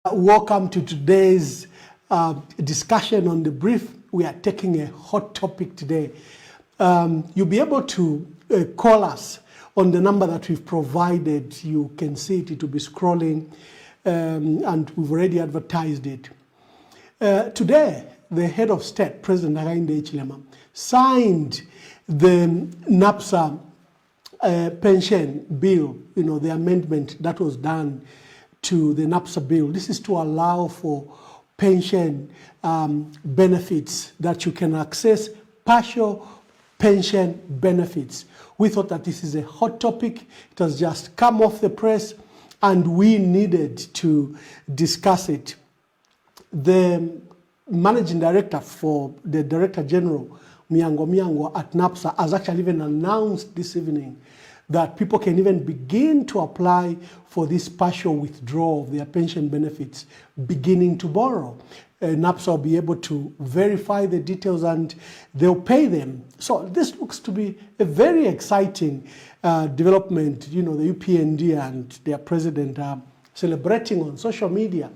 Welcome to today's discussion on the brief. We are taking a hot topic today. You'll be able to call us on the number that we've provided. You can see it, it will be scrolling, and we've already advertised it. Today, the head of state, President Hakainde Hichilema, signed the NAPSA pension bill, the amendment that was done to the NAPSA bill. This is to allow for pension benefits, that you can access partial pension benefits. We thought that this is a hot topic. It has just come off the press and we needed to discuss it. The managing director for the Director General, Miango at NAPSA, has actually even announced this evening that people can even begin to apply for this partial withdrawal of their pension benefits beginning tomorrow. NAPSA will be able to verify the details and they'll pay them. So this looks to be a very exciting development. The UPND and their president are celebrating on social media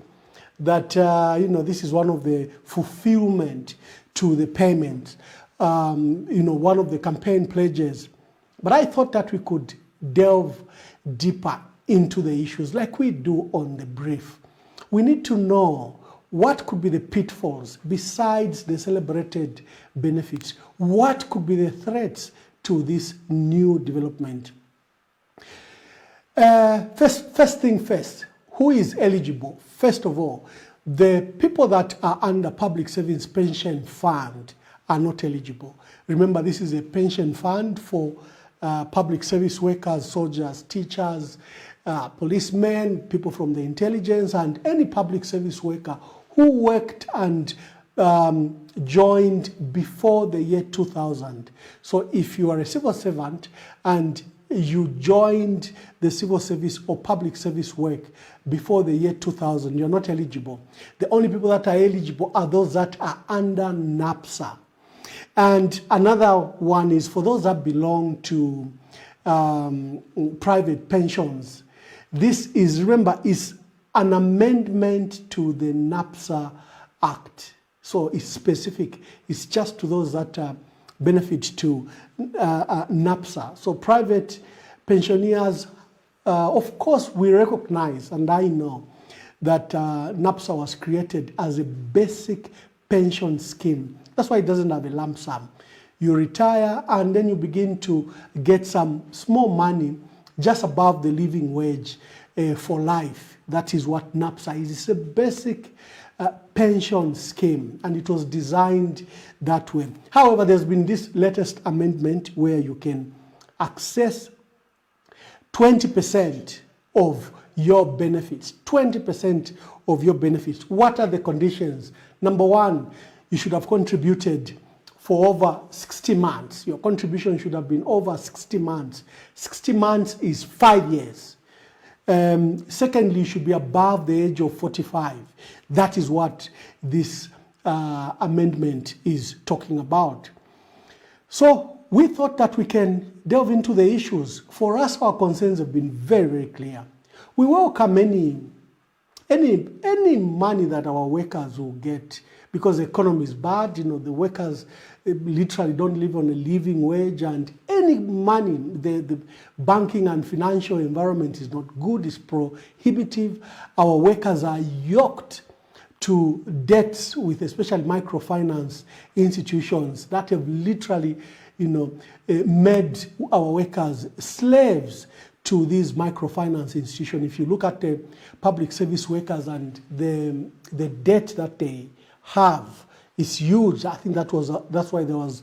that this is one of the fulfillment to the payment, one of the campaign pledges. But I thought that we could delve deeper into the issues like we do on the brief. We need to know what could be the pitfalls besides the celebrated benefits. What could be the threats to this new development? First thing first, who is eligible? First of all, the people that are under Public Savings Pension Fund are not eligible. Remember, this is a pension fund for public service workers, soldiers, teachers, policemen, people from the intelligence, and any public service worker who worked and joined before the year 2000. So if you are a civil servant and you joined the civil service or public service work before the year 2000, you're not eligible. The only people that are eligible are those that are under NAPSA. And another one is for those that belong to private pensions. This is, remember, is an amendment to the NAPSA Act. So it's specific. It's just to those that benefit to NAPSA. So private pensioners, of course, we recognize, and I know that NAPSA was created as a basic pension scheme. That's why it doesn't have a lump sum. You retire and then you begin to get some small money just above the living wage for life. That is what NAPSA is. It's a basic pension scheme and it was designed that way. However, there's been this latest amendment where you can access 20% of your benefits. 20% of your benefits. What are the conditions? Number one, you should have contributed for over 60 months. Your contribution should have been over 60 months. 60 months is 5 years. Secondly, you should be above the age of 45. That is what this amendment is talking about. So we thought that we can delve into the issues. For us, our concerns have been very, very clear. We welcome any money that our workers will get, because the economy is bad. The workers literally don't live on a living wage, and any money, the banking and financial environment is not good, it's prohibitive. Our workers are yoked to debts with especially microfinance institutions that have literally, made our workers slaves to these microfinance institutions. If you look at the public service workers and the debt that they have is huge. I think that's why there was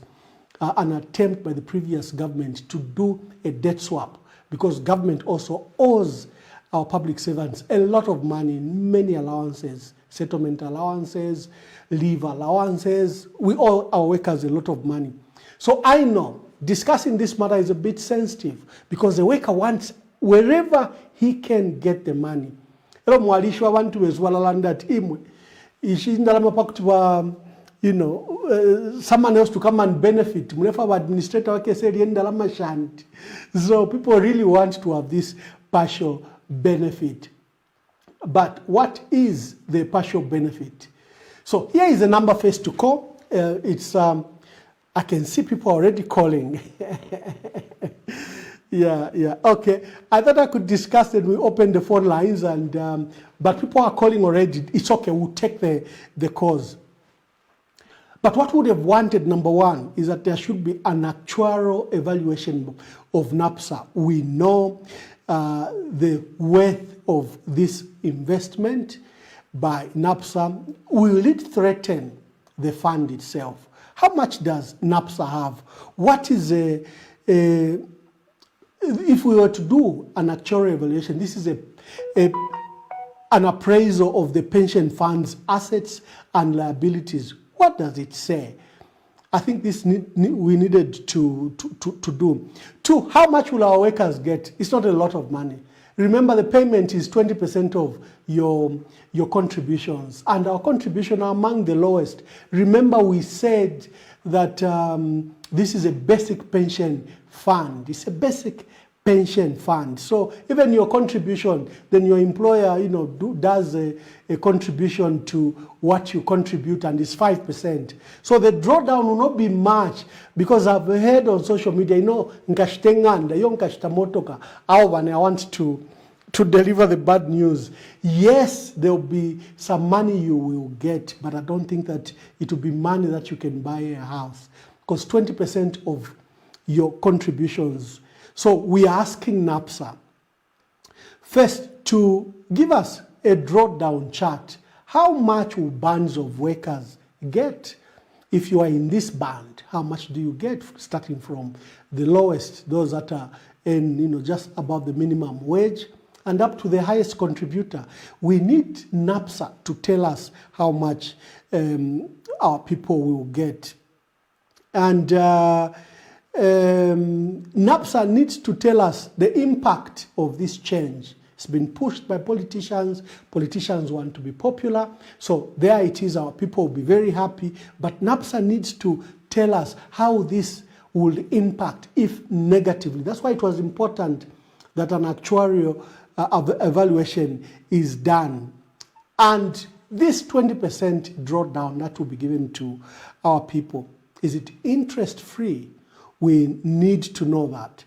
an attempt by the previous government to do a debt swap, because government also owes our public servants a lot of money, many allowances, settlement allowances, leave allowances. We owe our workers a lot of money. So I know discussing this matter is a bit sensitive because the worker wants wherever he can get the money. Someone else to come and benefit. So people really want to have this partial benefit. But what is the partial benefit? So here is the number first to call. I can see people already calling. Yeah. Okay. I thought I could discuss it. We open the phone lines, but people are calling already. It's okay. We'll take the calls. But what we would have wanted, number one, is that there should be an actuarial evaluation of NAPSA. We know the worth of this investment by NAPSA. Will it threaten the fund itself? How much does NAPSA have? What is if we were to do an actuarial evaluation, this is an appraisal of the pension fund's assets and liabilities. What does it say? I think this we needed to do. Two, how much will our workers get? It's not a lot of money. Remember, the payment is 20% of your contributions, and our contributions are among the lowest. Remember, we said that this is a basic pension fund. It's a basic pension fund. So even your contribution, then your employer, does a contribution to what you contribute, and it's 5%. So the drawdown will not be much, because I've heard on social media, nkashitenganda, yo nkashitamotoka, I want to deliver the bad news. Yes, there will be some money you will get, but I don't think that it will be money that you can buy a house, because 20% of your contributions. So we are asking NAPSA first to give us a drawdown chart. How much will bands of workers get? If you are in this band, how much do you get, starting from the lowest, those that are in, just above the minimum wage, and up to the highest contributor? We need NAPSA to tell us how much our people will get. And NAPSA needs to tell us the impact of this change. It's been pushed by politicians. Politicians want to be popular. So there it is, our people will be very happy. But NAPSA needs to tell us how this will impact, if negatively. That's why it was important that an actuarial evaluation is done. And this 20% drawdown that will be given to our people, is it interest-free? We need to know that.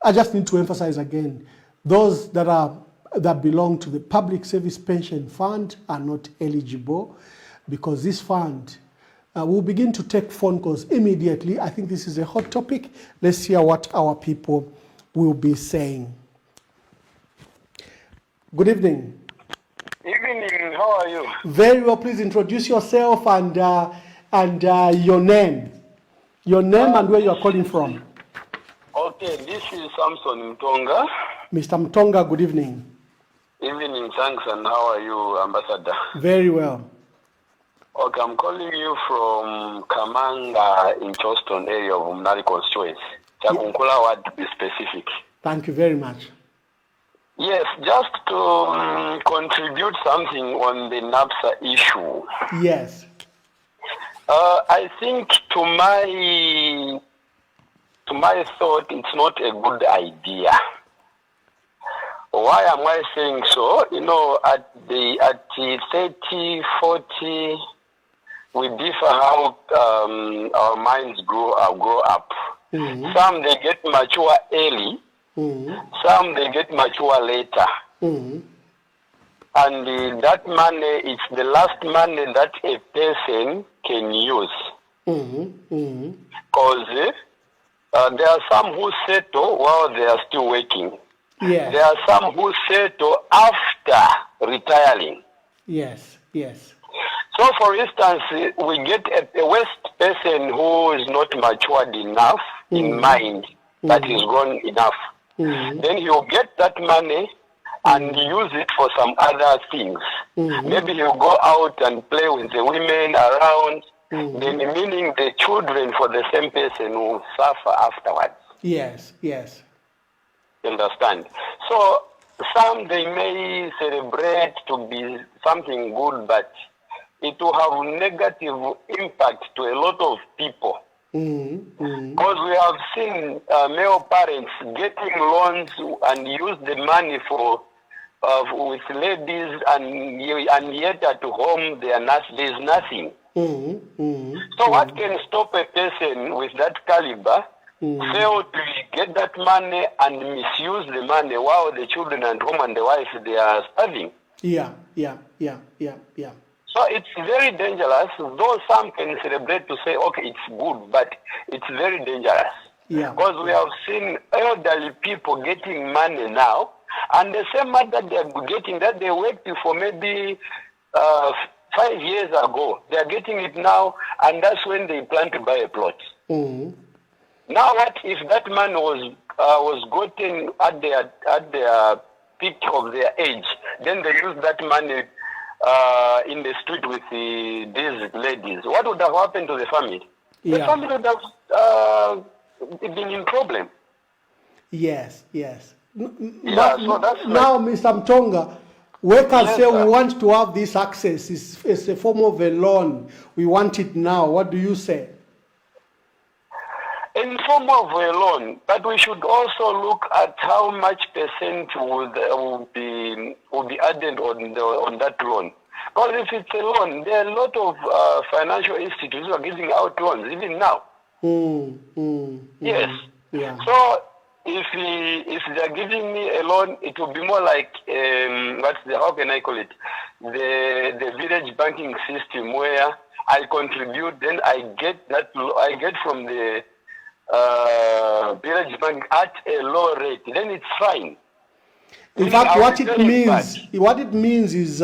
I just need to emphasize again, those that belong to the Public Service Pension Fund are not eligible, because this fund will begin to take phone calls immediately. I think this is a hot topic. Let's hear what our people will be saying. Good evening. Evening, how are you? Very well. Please introduce yourself and your name. Your name and where you are calling from. Okay, this is Samson Mtonga. Mr. Mtonga, good evening. Evening, thanks, and how are you, Ambassador? Very well. Okay, I'm calling you from Kamanga in Charleston area of Mnali constituency. Chakunkula ward to be specific. Thank you very much. Yes, just to contribute something on the NAPSA issue. Yes. I think to my thought, it's not a good idea. Why am I saying so? At the 30, 40, we differ how our minds grow up. Mm-hmm. Some they get mature early, mm-hmm. Some they get mature later. Mm-hmm. And that money, it's the last money that a person can use. Mm-hmm. Mm-hmm. Because there are some who settle while they are still working. Yes. There are some who settle after retiring. Yes, yes. So, for instance, we get a West person who is not matured enough in mind, that is grown enough. Mm-hmm. Then he'll get that money and use it for some other things. Mm-hmm. Maybe he'll go out and play with the women around. Mm-hmm. Then meaning the children for the same person will suffer afterwards. Yes, yes. You understand? So some they may celebrate to be something good, but it will have negative impact to a lot of people. Because we have seen male parents getting loans and use the money for with ladies, and yet at home there's nothing. So what can stop a person with that caliber fail to get that money and misuse the money while the children at home and the wife, they are starving? Yeah. So it's very dangerous, though some can celebrate to say, okay, it's good, but it's very dangerous. Yeah. Because we have seen elderly people getting money now, and the same money that they are getting, that they worked for maybe 5 years ago, they are getting it now, and that's when they plan to buy a plot. Now, what if that money was gotten at their peak of their age? Then they use that money in the street with these ladies. What would have happened to the family? The family would have been in problem. Yes. So that's now, Mr. Mtonga, workers say sir. we want to have this access. It's a form of a loan. We want it now. What do you say? In form of a loan, but we should also look at how much percent will be added on that loan. Because if it's a loan, there are a lot of financial institutions who are giving out loans even now. Yes. Yeah. So if they are giving me a loan, it will be more like how can I call it? The village banking system, where I contribute, then I get from the village bank at a low rate, then it's fine. In fact, what it means is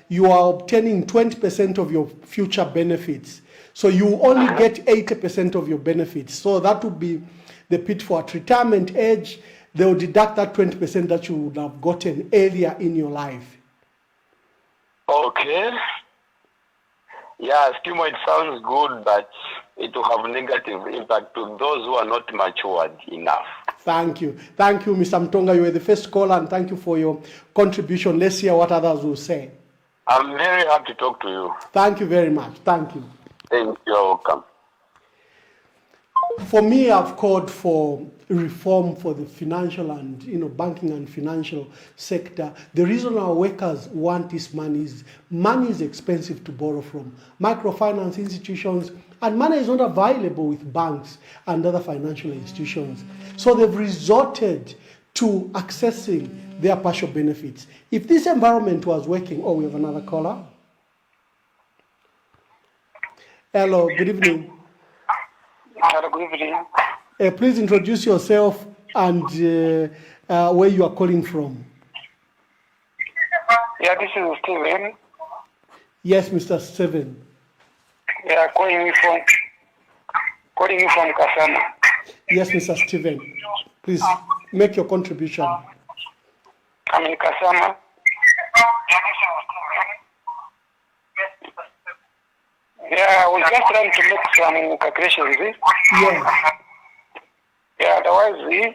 you are obtaining 20% of your future benefits. So you only get 80% of your benefits. So that would be the pitfall. At retirement age, they will deduct that 20% that you would have gotten earlier in your life. Okay. Yeah, Skimo, it sounds good, but it will have negative impact to those who are not matured enough. Thank you, Mr. Mtonga. You were the first caller, and thank you for your contribution. Let's hear what others will say. I'm very happy to talk to you. Thank you very much. Thank you. Thank you. You're welcome. For me, I've called for reform for the financial and banking and financial sector. The reason our workers want this money is expensive to borrow from microfinance institutions, and money is not available with banks and other financial institutions. So they've resorted to accessing their partial benefits. If this environment was working, we have another caller. Hello, good evening. Hello, good evening. Please introduce yourself and where you are calling from. Yeah, this is Steven. Yes, Mr. Steven. Yeah, calling you from Kasama. Yes, Mr. Steven. Please make your contribution. I'm in Kasama. Yeah, I was just trying to make some calculations. Yes. Yeah, otherwise,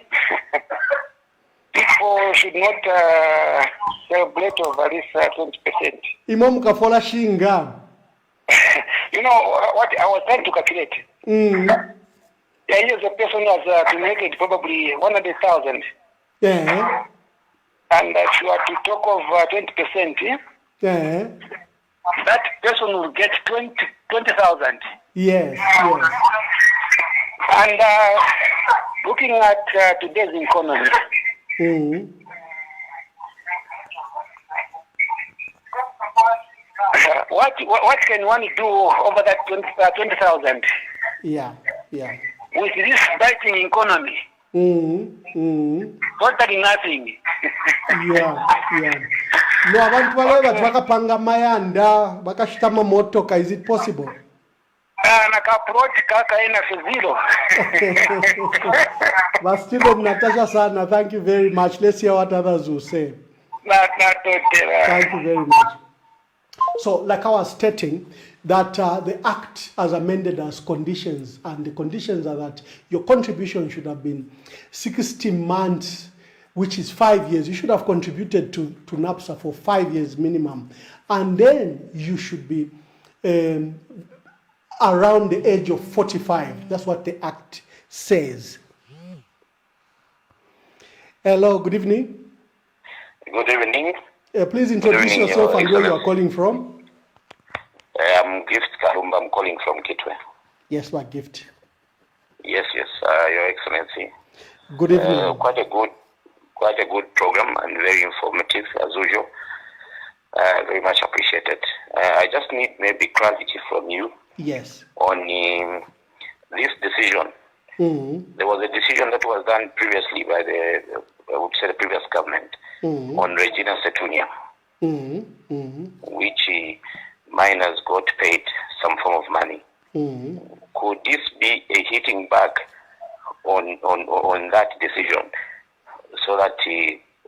people should not celebrate over this 20%. Imam Kafola Shinga. You know what I was trying to calculate? Yeah, here's a person who has accumulated probably 100,000. Yeah. And if you are to talk of 20%, Yeah. that person will get 20,000. Yes. And looking at today's economy, what can one do over that 20,000? Yeah. With this biting economy, totally nothing. Yeah. No, abantu baleba bakapanga mayanda bakashitama motoka. Is it possible? Nakaproti kaka ina zero. But Stephen, Natasha Sana, thank you very much. Let's hear what others will say. Thank you very much. So, like I was stating, that the Act as amended as conditions, and the conditions are that your contribution should have been 60 months, which is 5 years. You should have contributed to NAPSA for 5 years minimum. And then you should be around the age of 45. That's what the Act says. Hello, good evening. Good evening. Please introduce yourself and where you are calling from. I'm Gift Karumba. I'm calling from Kitwe. Yes, what Gift? Yes, Your Excellency. Good evening. Quite a good program and very informative as usual. Very much appreciated. I just need maybe clarity from you. Yes. On this decision. Mm-hmm. There was a decision that was done previously by the previous government on Regina Setunia, which miners got paid some form of money. Could this be a hitting back on that decision, so that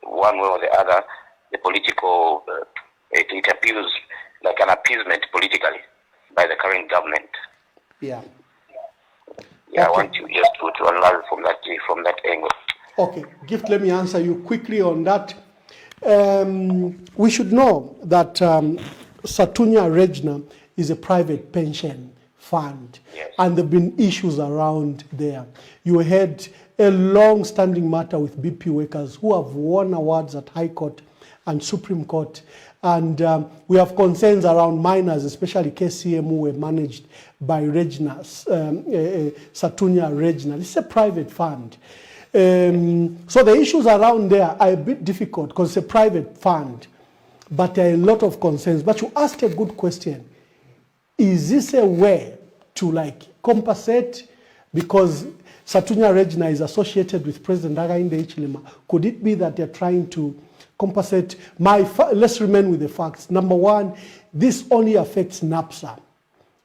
one way or the other, the political it appears like an appeasement politically by the current government? Yeah. Yeah, okay. I want you just to unravel from that angle. Okay, Gift, let me answer you quickly on that. We should know that Setunia Regina is a private pension fund, yes. And there have been issues around there. You had a long-standing matter with BP workers who have won awards at High Court and Supreme Court. And we have concerns around miners, especially KCM, who were managed by Regina, Setunia Regina. This is a private fund. So the issues around there are a bit difficult because it's a private fund, but there are a lot of concerns. But you asked a good question. Is this a way to compensate? Because Setunia Regina is associated with President Hakainde Hichilema. Could it be that they're trying to compensate? Let's remain with the facts. Number one, this only affects NAPSA.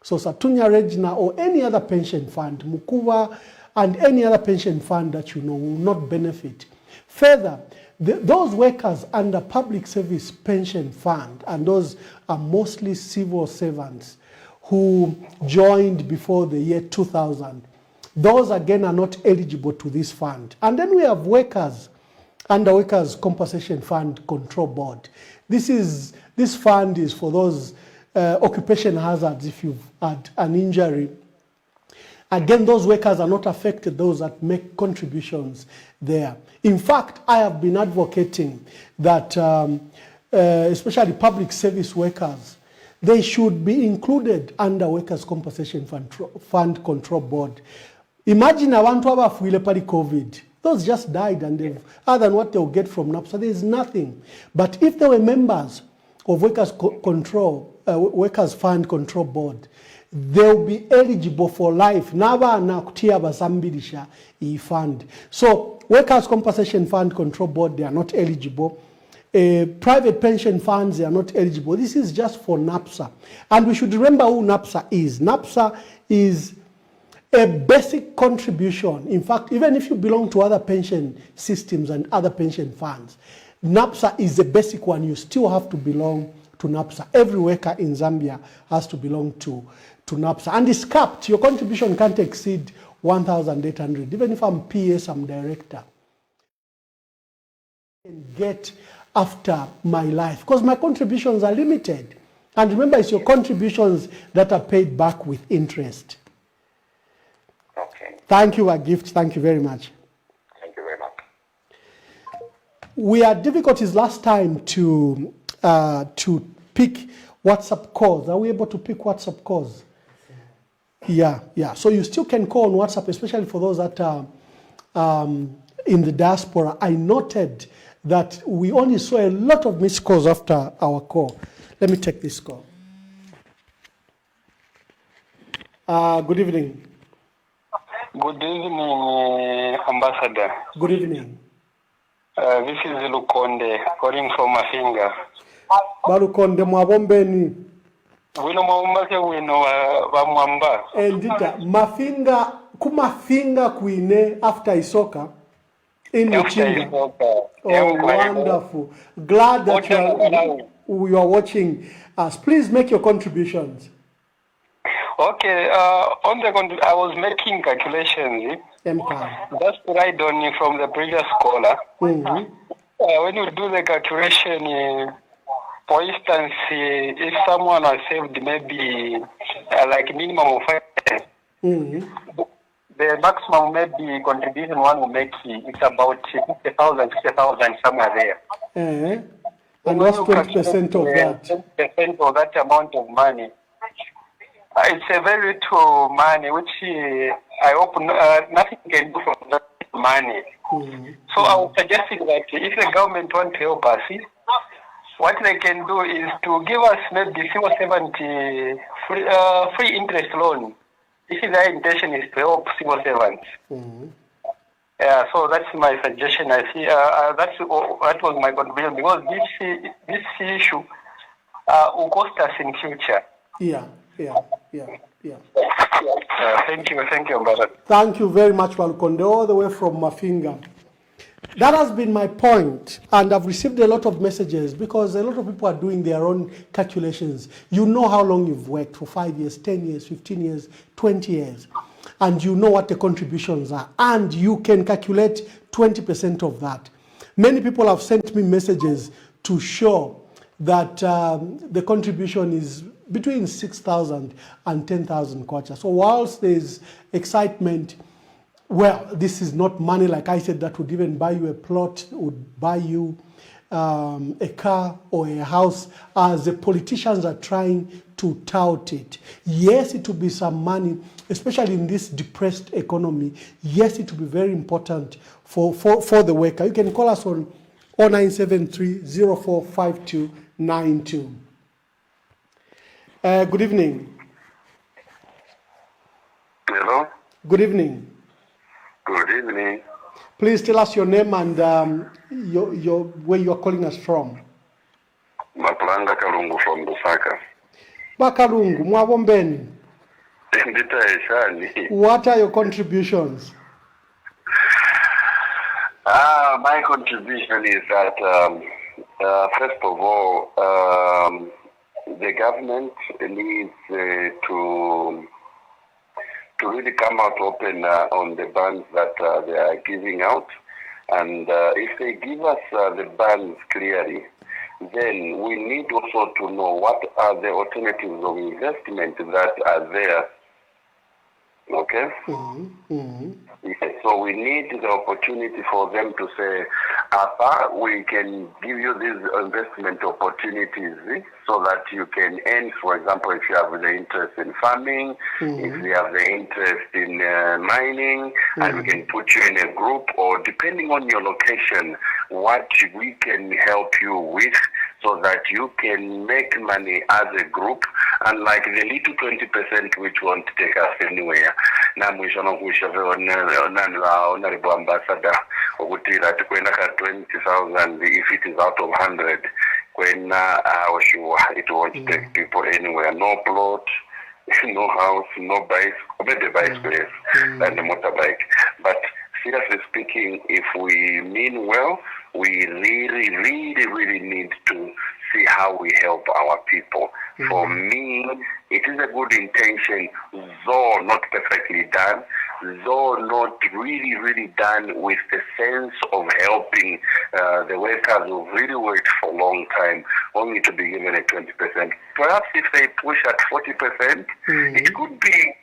So Setunia Regina or any other pension fund, Mukuva, and any other pension fund that you know will not benefit. Further, those workers under public service pension fund, and those are mostly civil servants who joined before the year 2000, those again are not eligible to this fund. And then we have workers under Workers' Compensation Fund Control Board. This fund is for those occupation hazards. If you've had an injury, again, those workers are not affected, those that make contributions there. In fact, I have been advocating that especially public service workers, they should be included under Workers' Compensation Fund Control Board. Imagine I want to have a COVID. Those just died, and other than what they'll get from NAPSA, there is nothing. But if they were members of Workers' Fund Control Board, they'll be eligible for life. Fund. So Workers' Compensation Fund Control Board, they are not eligible. Private pension funds, they are not eligible. This is just for NAPSA. And we should remember who NAPSA is. NAPSA is a basic contribution. In fact, even if you belong to other pension systems and other pension funds, NAPSA is the basic one. You still have to belong to NAPSA. Every worker in Zambia has to belong to NAPSA. And it's capped. Your contribution can't exceed 1,800. Even if I'm PS, I'm director. And get after my life, because my contributions are limited. And remember, it's your contributions that are paid back with interest. Okay. Thank you, a gift. Thank you very much. Thank you very much. We had difficulties last time to pick WhatsApp calls. Are we able to pick WhatsApp calls? Yeah. So you still can call on WhatsApp, especially for those that are in the diaspora. I noted that we only saw a lot of missed calls after our call. Let me take this call. Good evening. Good evening, Ambassador. Good evening. This is Lukonde, calling from Mafinga. Balukonde Mwabombeni. Wino Mwamba ke wino wa Mwamba. Endita, Mafinga, kumafinga kuine after Isoka. In Uchinga. Oh, wonderful. Glad that you are watching us. Please make your contributions. Okay, I was making calculations. Just right on from the previous caller. Mm-hmm. When you do the calculation, for instance, if someone has saved maybe like minimum of 5 The maximum maybe contribution one will make it's about 50,000 somewhere there. And what's 20% of that? 20% of that amount of money. It's a very little money, which I hope nothing can do for that money. So I was suggesting that if the government wants to help us, what they can do is to give us maybe civil servant free interest loan. If their intention is to help civil servants. Yeah, so that's my suggestion. I see that was my contribution, because this issue will cost us in future. Yeah. Thank you, brother. Thank you very much, Walkonde, all the way from Mafinga. That has been my point, and I've received a lot of messages because a lot of people are doing their own calculations. You know how long you've worked, for 5 years, 10 years, 15 years, 20 years, and you know what the contributions are, and you can calculate 20% of that. Many people have sent me messages to show that the contribution is between 6,000 and 10,000 kwacha. So whilst there's excitement, well, this is not money, like I said, that would even buy you a plot, would buy you a car or a house, as the politicians are trying to tout it. Yes, it will be some money, especially in this depressed economy. Yes, it will be very important for the worker. You can call us on 0973-045292. Good evening. Hello. Good evening. Good evening. Please tell us your name and your where you are calling us from. Maplanga Kalungu from Lusaka. Bakalungu, Mwabombeni. What are your contributions? My contribution is that first of all, the government needs to really come out open on the bans that they are giving out. And if they give us the bans clearly, then we need also to know what are the alternatives of investment that are there. Okay? Yes, so we need the opportunity for them to say, Apa, we can give you these investment opportunities so that you can earn, for example, if you have the interest in farming, if you have the interest in mining, and we can put you in a group, or depending on your location, what we can help you with so that you can make money as a group, unlike the little 20% which won't take us anywhere. Now we shall not wish honorable ambassador or that 20,000 if it is out of 100, when it won't take people anywhere. No plot, no house, no bike, maybe bicycle and the motorbike. But seriously speaking, if we mean well, we really need to see how we help our people. For me, it is a good intention, though not perfectly done, though not really done with the sense of helping the workers who really worked for a long time, only to be given a 20%. Perhaps if they push at 40%, it could be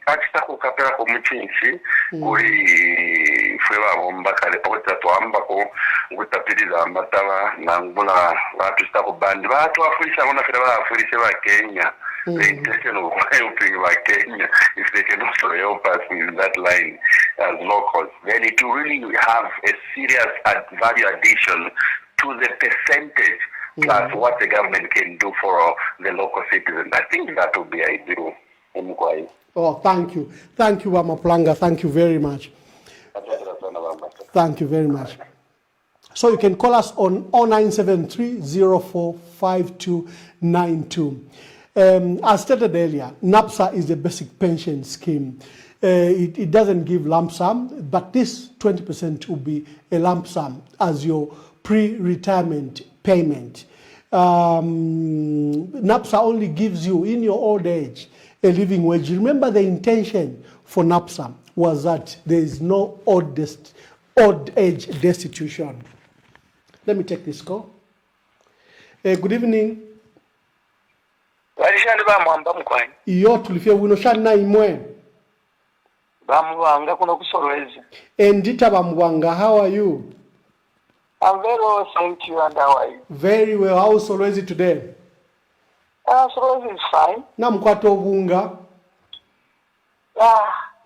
the intention of helping Kenya, if they can also help us in that line as locals, then it will really have a serious value addition to the percentage plus what the government can do for the local citizens. I think that would be ideal. Oh, thank you. Thank you, Wamaplanga. Thank you very much. Thank you very much. So you can call us on 0973-045292. As stated earlier, NAPSA is a basic pension scheme. It doesn't give lump sum, but this 20% will be a lump sum as your pre-retirement payment. NAPSA only gives you, in your old age, a living wage. Remember, the intention for NAPSA was that there is no old age destitution. Let me take this call. Good evening. Iyo tulifia wino shana imwe. Bamwanga kuno kusolwezi. Endita Bamwanga, how are you? I'm very well, thank you, and how are you? Very well. How is Solwezi today? Solwezi is fine. Namkwato bunga.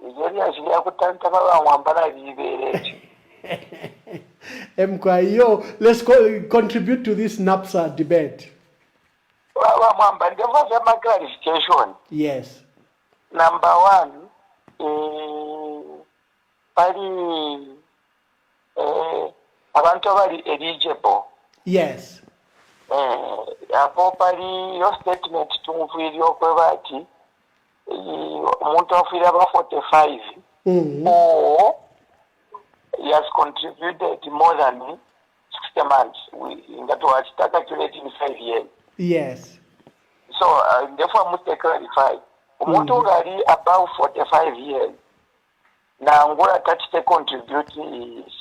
Izoli azilia kutanta baba Mwamba na viberechi. Mkwayo, let's contribute to this NAPSA debate. Baba Mwamba, there was a clarification. Yes. Number one, abantu abali eligible. Yes. Apo pali your statement tumufiri okweba ati omuntu afiri aba 45 or he has contributed more than 60 months that was calculated in 5 years. Yes. So therefore I must clarify. Umuntu ngali above 45 years na ngola tachite contribute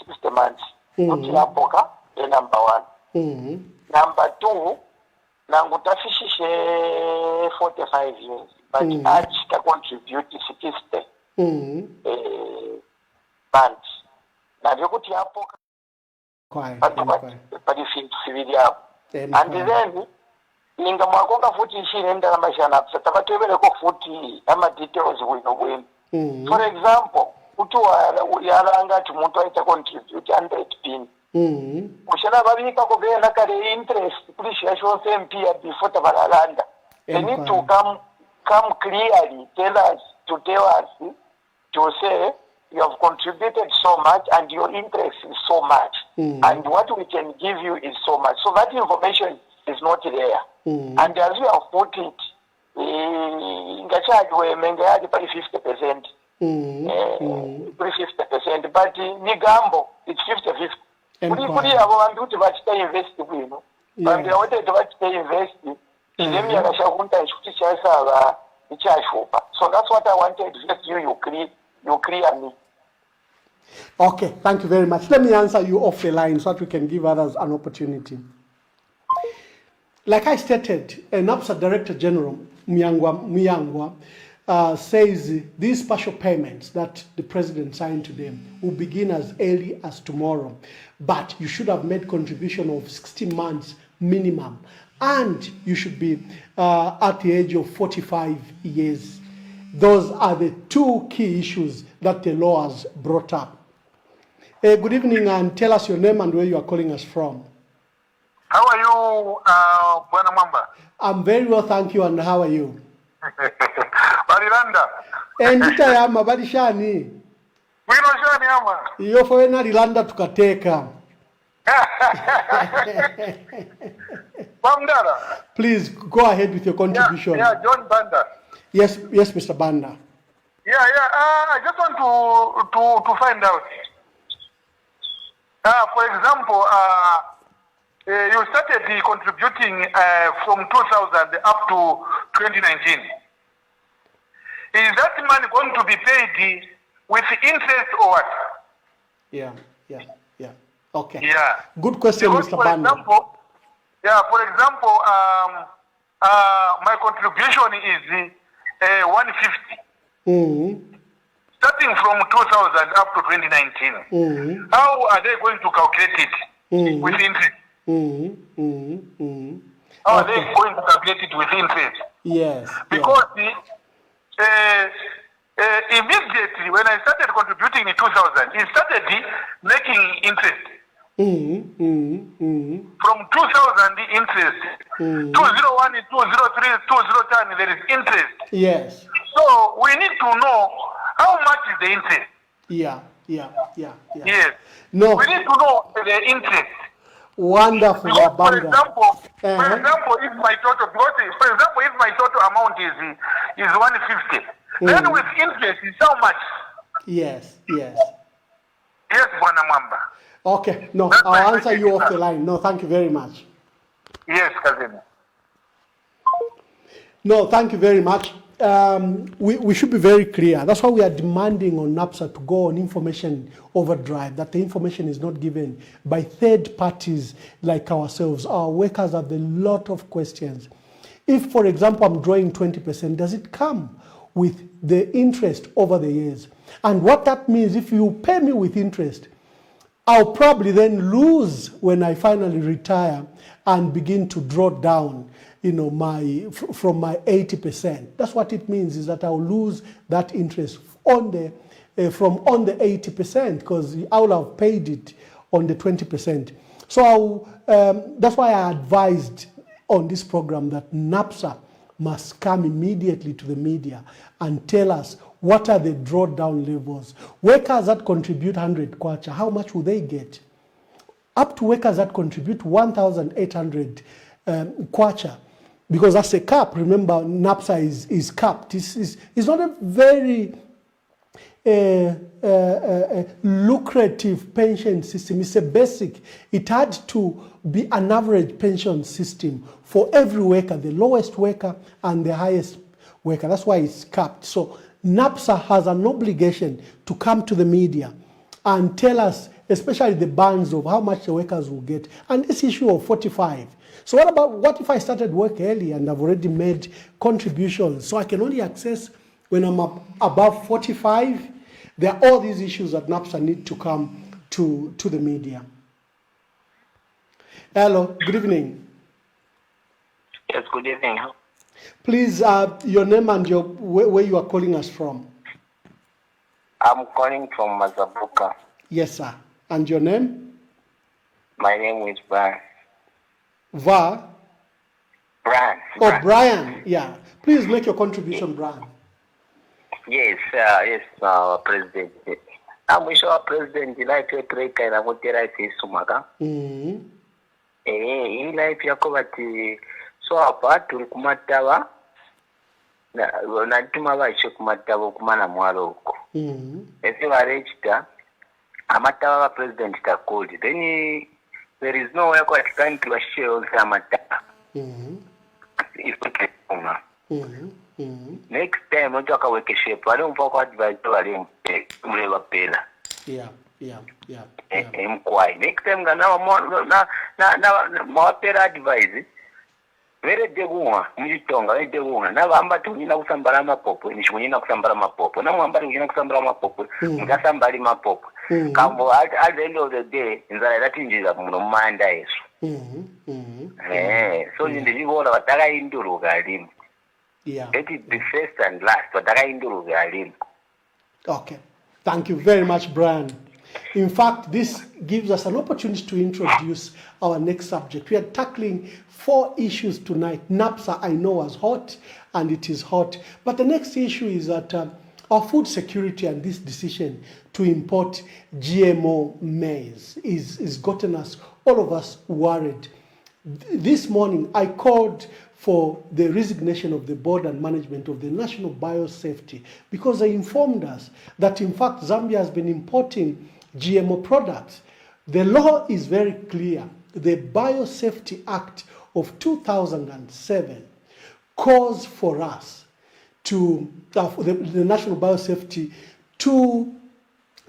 60 months. Utilapoka, the number one. Number two, nangu tafishishe 45 years, but achita contribute 60 months. Na vyokuti hapo padi civili hapo. And then, ninga mwakonga futi ishine nda na maisha napsa, takatuwele ko futi ama details wino. For example, utu yaranga tumuntu aita contribute 100 pin. Kushana babika kugenda kare interest kuri shasho MP before tabaralanda. They need to come clearly tell us to say you have contributed so much and your interest is so much and what we can give you is so much. So that information is not there. And as we have put it, ngachajwe mengaji pali 50%. 50%, but Nigambo, it's 50-50. Kuri abo bantu kuti bachita invest kwino. Bantu awete bachita invest. Chilemi yakashakunta chikuti chasaba ichashupa. So that's what I wanted to let you clear me. Okay, thank you very much. Let me answer you off the line so that we can give others an opportunity. Like I stated, NAPSA Director General Muyangwa says these partial payments that the president signed today will begin as early as tomorrow, but you should have made contribution of 60 months minimum, and you should be at the age of 45 years. Those are the two key issues that the law has brought up. Good evening, and tell us your name and where you are calling us from. How are you, Bwana Mwamba? I'm very well, thank you, and how are you? Barilanda. Endita yama balishani. Wino shani yama. Iyo fwena lilanda tukateka. Bamdara. Please go ahead with your contribution. Yeah, John Banda. Yes, Mr. Banda. Yeah. I just want to find out. For example, you started contributing from 2000 up to 2019. Is that money going to be paid with interest or what? Yeah. Okay. Yeah. Good question, because Mr. Banda. For example, my contribution is 150. Starting from 2000 up to 2019. How are they going to calculate it with interest? How are they going to calculate it with interest? Yes. Because immediately when I started contributing in 2000, it started making interest. From 2000, the interest. 201, 203, 2010, there is interest. Yes. So we need to know how much is the interest. Yeah. Yes. No. We need to know the interest. Wonderful. Because, for example, if my total amount is 150, then with interest is how much? Yes. Yes, Bwana Mwamba. Okay. No, I'll answer you off the line. No, thank you very much. Yes, cousin. No, thank you very much. We should be very clear. That's why we are demanding on NAPSA to go on information overdrive, that the information is not given by third parties like ourselves. Our workers have a lot of questions. If, for example, I'm drawing 20%, does it come with the interest over the years. And what that means, if you pay me with interest, I'll probably then lose when I finally retire and begin to draw down, from my 80%. That's what it means, is that I'll lose that interest on the 80%, because I will have paid it on the 20%. So that's why I advised on this program that NAPSA must come immediately to the media and tell us what are the drawdown levels. Workers that contribute 100 kwacha, how much will they get? Up to workers that contribute 1,800 kwacha, because that's a cap. Remember, NAPSA is capped. It's not a very lucrative pension system. It's a basic. It had to be an average pension system for every worker, the lowest worker and the highest worker. That's why it's capped. So NAPSA has an obligation to come to the media and tell us, especially the bands of how much the workers will get. And this issue of 45. So what if I started work early and I've already made contributions, so I can only access when I'm above 45? There are all these issues that NAPSA need to come to the media. Hello, good evening. Yes, good evening. Please, your name and where you are calling us from. I'm calling from Mazabuka. Yes, sir. And your name? My name is Brian. Brian. Brian. Brian. Yeah. Please make your contribution, Brian. Yes, President. I'm sure President like a trek and I want to write this sumaga. He like Yakobati. So apart to Kumatawa, Natuma Shakumatawa Kumana Mwaloko. If you are reached, Amatawa President called. Then there is no way quite trying to assure Samata. Next time, we talk about shape. I don't forget about the Yeah. Next time, more advice. Very deguwa, Mujitonga, deguwa. Now I'm about to Kusambara Mapopo, Nishuna Kusambara Mapopo. Now I'm about to Kusambara Mapopo, Gasambari Mapopo. Come at the end of the day, in the Latin Jesus, mind eyes. So in the world of Tara Induru Galim. Yeah. Let it be first and last, but Tara Induru Galim. Okay. Thank you very much, Brian. In fact, this gives us an opportunity to introduce our next subject. We are tackling 4 issues tonight. NAPSA, I know, was hot, and it is hot. But the next issue is that our food security and this decision to import GMO maize is gotten us, all of us, worried. This morning, I called for the resignation of the board and management of the National Biosafety, because they informed us that, in fact, Zambia has been importing GMO products. The law is very clear. The Biosafety Act of 2007 calls for us to, the National Biosafety, to,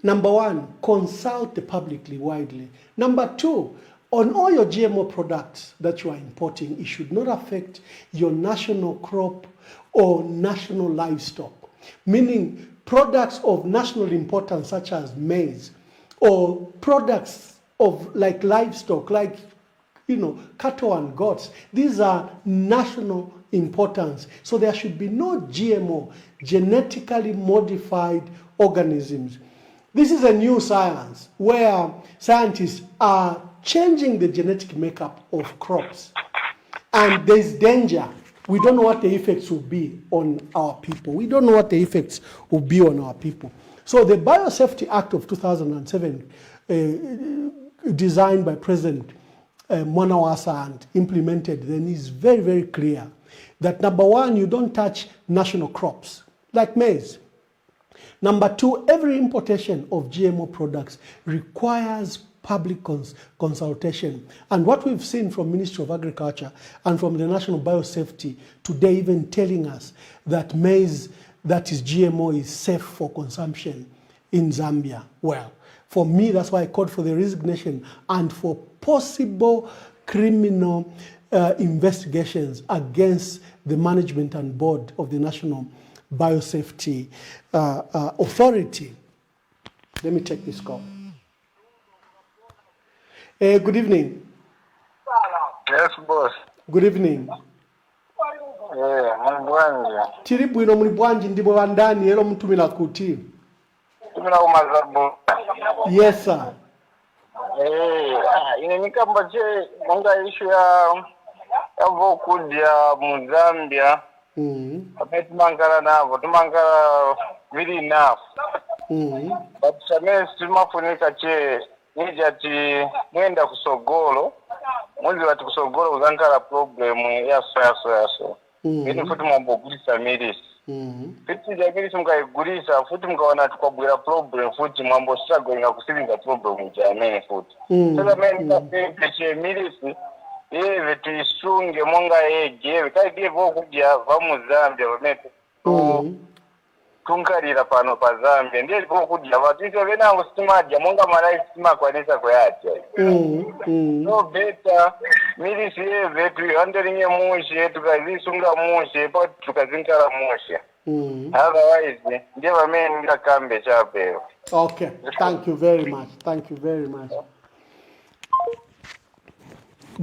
number 1, consult the publicly widely. Number 2, on all your GMO products that you are importing, it should not affect your national crop or national livestock, meaning products of national importance such as maize, or products of like livestock, like cattle and goats. These are national importance. So there should be no GMO, genetically modified organisms. This is a new science where scientists are changing the genetic makeup of crops. And there's danger. We don't know what the effects will be on our people. We don't know what the effects will be on our people. So the Biosafety Act of 2007, designed by President Mwamba and implemented then, is very, very clear that, number 1, you don't touch national crops like maize. Number 2, every importation of GMO products requires public consultation. And what we've seen from Ministry of Agriculture and from the National Biosafety today, even telling us that maize that is GMO is safe for consumption in Zambia. Well, for me, that's why I called for the resignation and for possible criminal investigations against the management and board of the National Biosafety Authority. Let me take this call. Good evening. Yes, boss. Good evening. Mwamba. Tiri bwino muli bwanji ndipo bandani ero mtumila kuti. Tumina kumazabu. Yes sir. Ine nikamba che monga issue ya vokudya mu Zambia. Tumangala navo, tumangala really enough. But samesi tumafunika che nijati mwenda kusogolo. Mwenzi wati kusogolo uzankala problem yaso. Ini futi mwambogulisa milisi. Fiti ya milisi mkaigulisa futi mkawana tukabwira problem futi mwambo struggle nga kusilinga problem mjamene futi. Sasa meni kapeche milisi yeve tuisunge monga ege kaige vokudya vamu Zambia vamete tunkalira pano pa Zambia ndiye vokudya vatu iso venango stimadya monga malai stimakwanisa kuyatya. No better milisi yeve tuihandelinge mushe tukazisunga mushe pa tukazinkala mushe. Otherwise ndiye vamene ngakambe chapero. Okay, thank you very much. Thank you very much.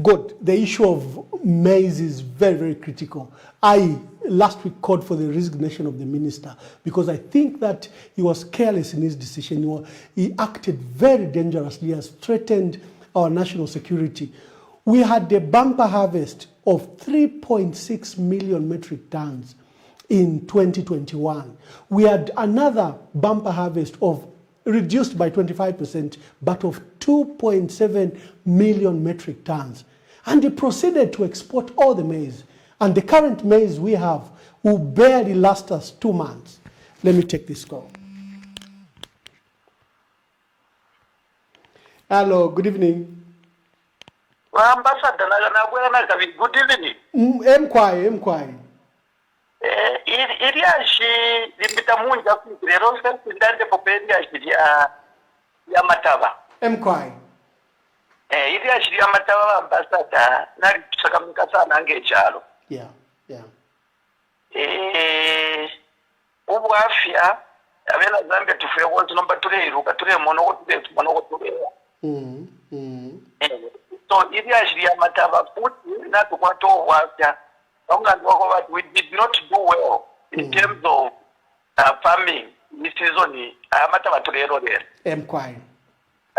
Good. The issue of maize is very, very critical. I last week called for the resignation of the minister because I think that he was careless in his decision. He acted very dangerously, has threatened our national security. We had a bumper harvest of 3.6 million metric tons in 2021. We had another bumper harvest of reduced by 25%, but of 2.7 million metric tons. And they proceeded to export all the maize. And the current maize we have will barely last us 2 months. Let me take this call. Hello, good evening. Ambassador, good evening. Mkwai. Iriashi lipita munja kulero sindande popendi ya mataba. Mkwai. Iriashi ya mataba ambassador nali tusakamika sana ngechalo. Yeah. Ubu afya abena Zambia tufuye ko tunomba tureiruka ture monoko ture. So iriashi ya mataba futhi natukwato afya. We did not do well in terms of farming this season. I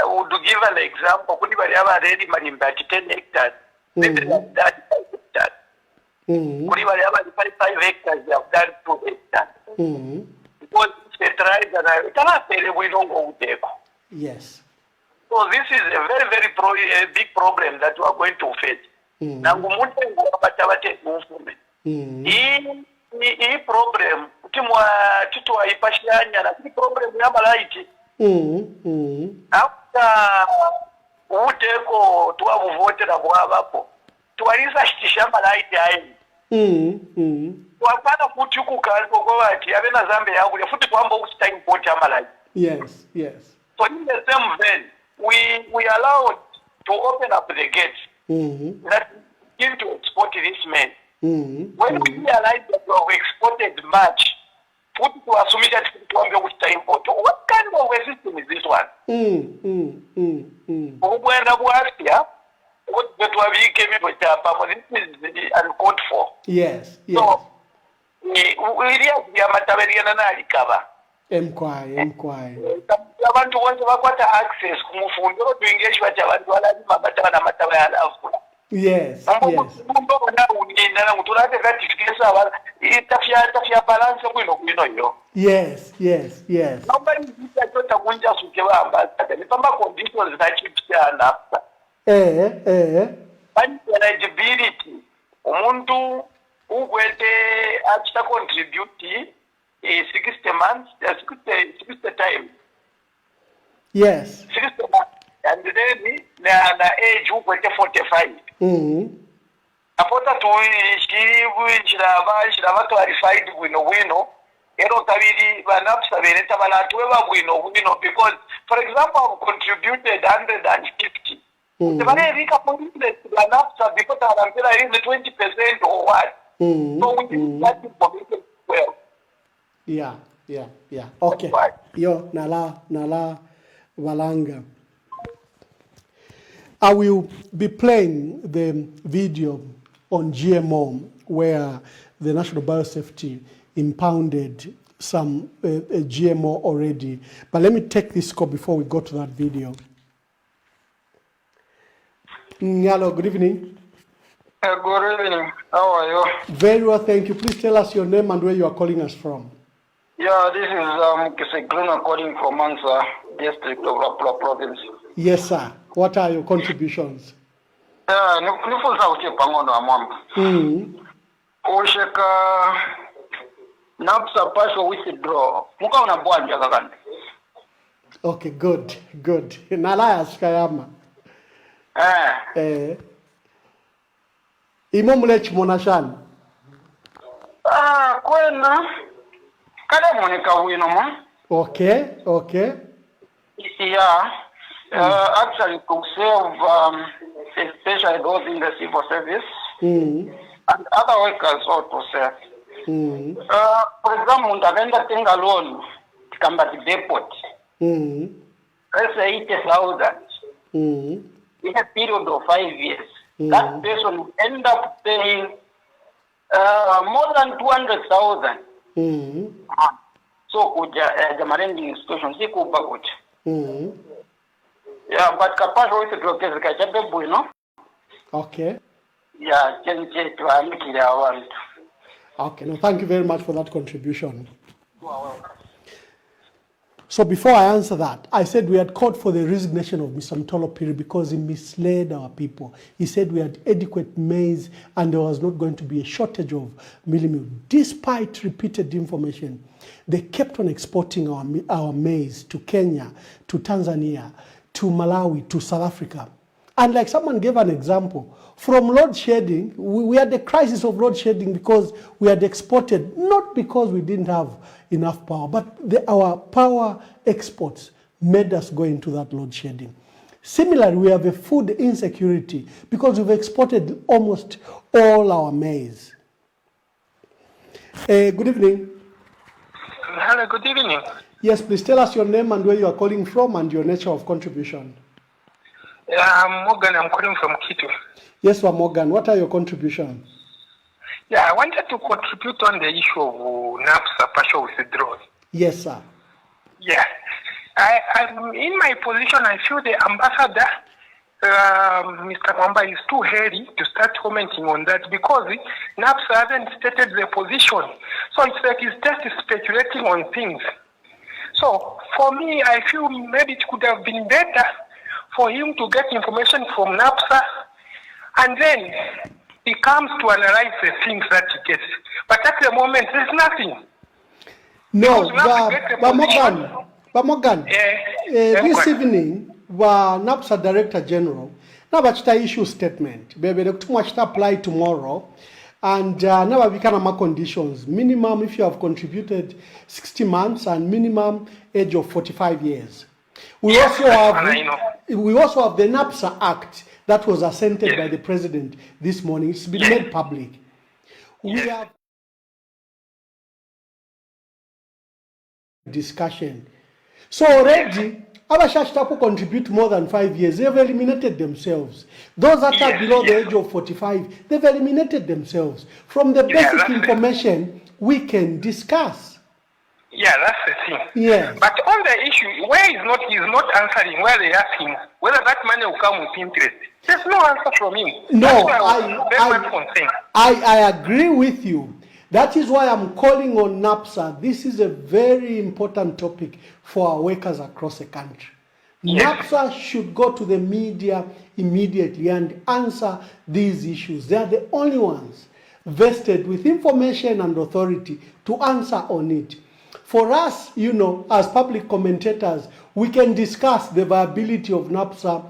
would give an example. Could you have already marimba 10 hectares? Maybe like that 5 hectares. Could you have 5 hectares? They have done 2 hectares. Because fertilizer, we don't go there. Yes. So this is a very, very big problem that we are going to face. Nangu mute ngabatabate kufume. Hii problem timwa titwa ipashanya na hii problem ya malaiti. After uteko twavuvotera bwabapo. Twaliza shitisha malaiti ayi. Twapana kuti kukaliko kwa wati abena Zambia yangu futi kwamba usita import ya malaiti. Yes. So in the same vein we allowed to open up the gates. That begin to export this man. When we realize that we have exported much, put to assume that we import. What kind of a system is this one? This is uncalled for. Yes. So we Mkwai. Abantu bonse bakwata access kumufundiro tuengage bacha abantu balazima bataba na mataba ya alafu. Yes. Mumbo na unenda na mutulate certificate aba itafia balance kwino yo. Yes. Nobody is tota kunja suke ba ambassador. Ni pamba conditions za chipsiana. Bani eligibility. Umuntu ugwete achita contribute 60 months, 60 times. Yes. 60 months. And then the age who went 45. Apota to shirava clarified wino. Ero tabiri banapsa beneta banatuwa wino because for example I've contributed 150. The very rich banapsa because I'm 20% or what. So we need that information well. Yeah. Okay. Bye. Yo, Nala, Valanga. I will be playing the video on GMO where the National Biosafety impounded some GMO already. But let me take this call before we go to that video. Hello, good evening. Good evening. How are you? Very well, thank you. Please tell us your name and where you are calling us from. Yeah, this is Kisegruna calling from Mansa, district of Rapla province. Yes, sir. What are your contributions? Yeah, nifunza uchepangono wa Mwamba. Usheka napsa partial withdraw. Muka unabwanja kakandi. Okay, good. Nalaya skayama. Imo mlechi monashani. Kwena. Kada monika wino mo. Okay. Yeah. Actually, to save, especially those in the civil service and other workers also serve. For example, ndavenda tenga loan kamba depot. Let's say 80,000. In a period of 5 years, that person will end up paying more than 200,000. So, the marine institution, see, yeah, but capacity with the drug is no? Okay. Yeah, to okay, no, thank you very much for that contribution. So before I answer that, I said we had called for the resignation of Mr. Mtolo Piri because he misled our people. He said we had adequate maize and there was not going to be a shortage of mealie meal. Despite repeated information, they kept on exporting our maize to Kenya, to Tanzania, to Malawi, to South Africa. And like someone gave an example, from load shedding, we had a crisis of load shedding because we had exported, not because we didn't have enough power, but our power exports made us go into that load shedding. Similarly, we have a food insecurity because we've exported almost all our maize. Good evening. Hello, good evening. Yes, please tell us your name and where you are calling from and your nature of contribution. I'm Morgan, I'm calling from Kitu. Yes, Morgan, what are your contributions? Yeah, I wanted to contribute on the issue of NAPSA partial withdrawal. Yes, sir. Yeah. I'm in my position, I feel the ambassador, Mr. Mwamba, is too early to start commenting on that because NAPSA hasn't stated the position. So it's like he's just speculating on things. So for me, I feel maybe it could have been better for him to get information from NAPSA and then he comes to analyze the things that he gets. But at the moment, there's nothing. No, but Morgan, this evening, NAPSA Director General, now issue statement. Baby, the too much apply tomorrow. And now we can have conditions. Minimum if you have contributed 60 months and minimum age of 45 years. We also have the NAPSA Act that was assented by the President this morning. It's been made public. We have discussion. So already, Abashashtapo contribute more than 5 years. They've eliminated themselves. Those that are below the age of 45, they've eliminated themselves. From the basic information, we can discuss. Yeah, that's the thing. Yeah. But on the issue, where he's not answering, where they ask him whether that money will come with interest. There's no answer from him. No, I agree with you. That is why I'm calling on NAPSA. This is a very important topic for our workers across the country. NAPSA should go to the media immediately and answer these issues. They are the only ones vested with information and authority to answer on it. For us, as public commentators, we can discuss the viability of NAPSA,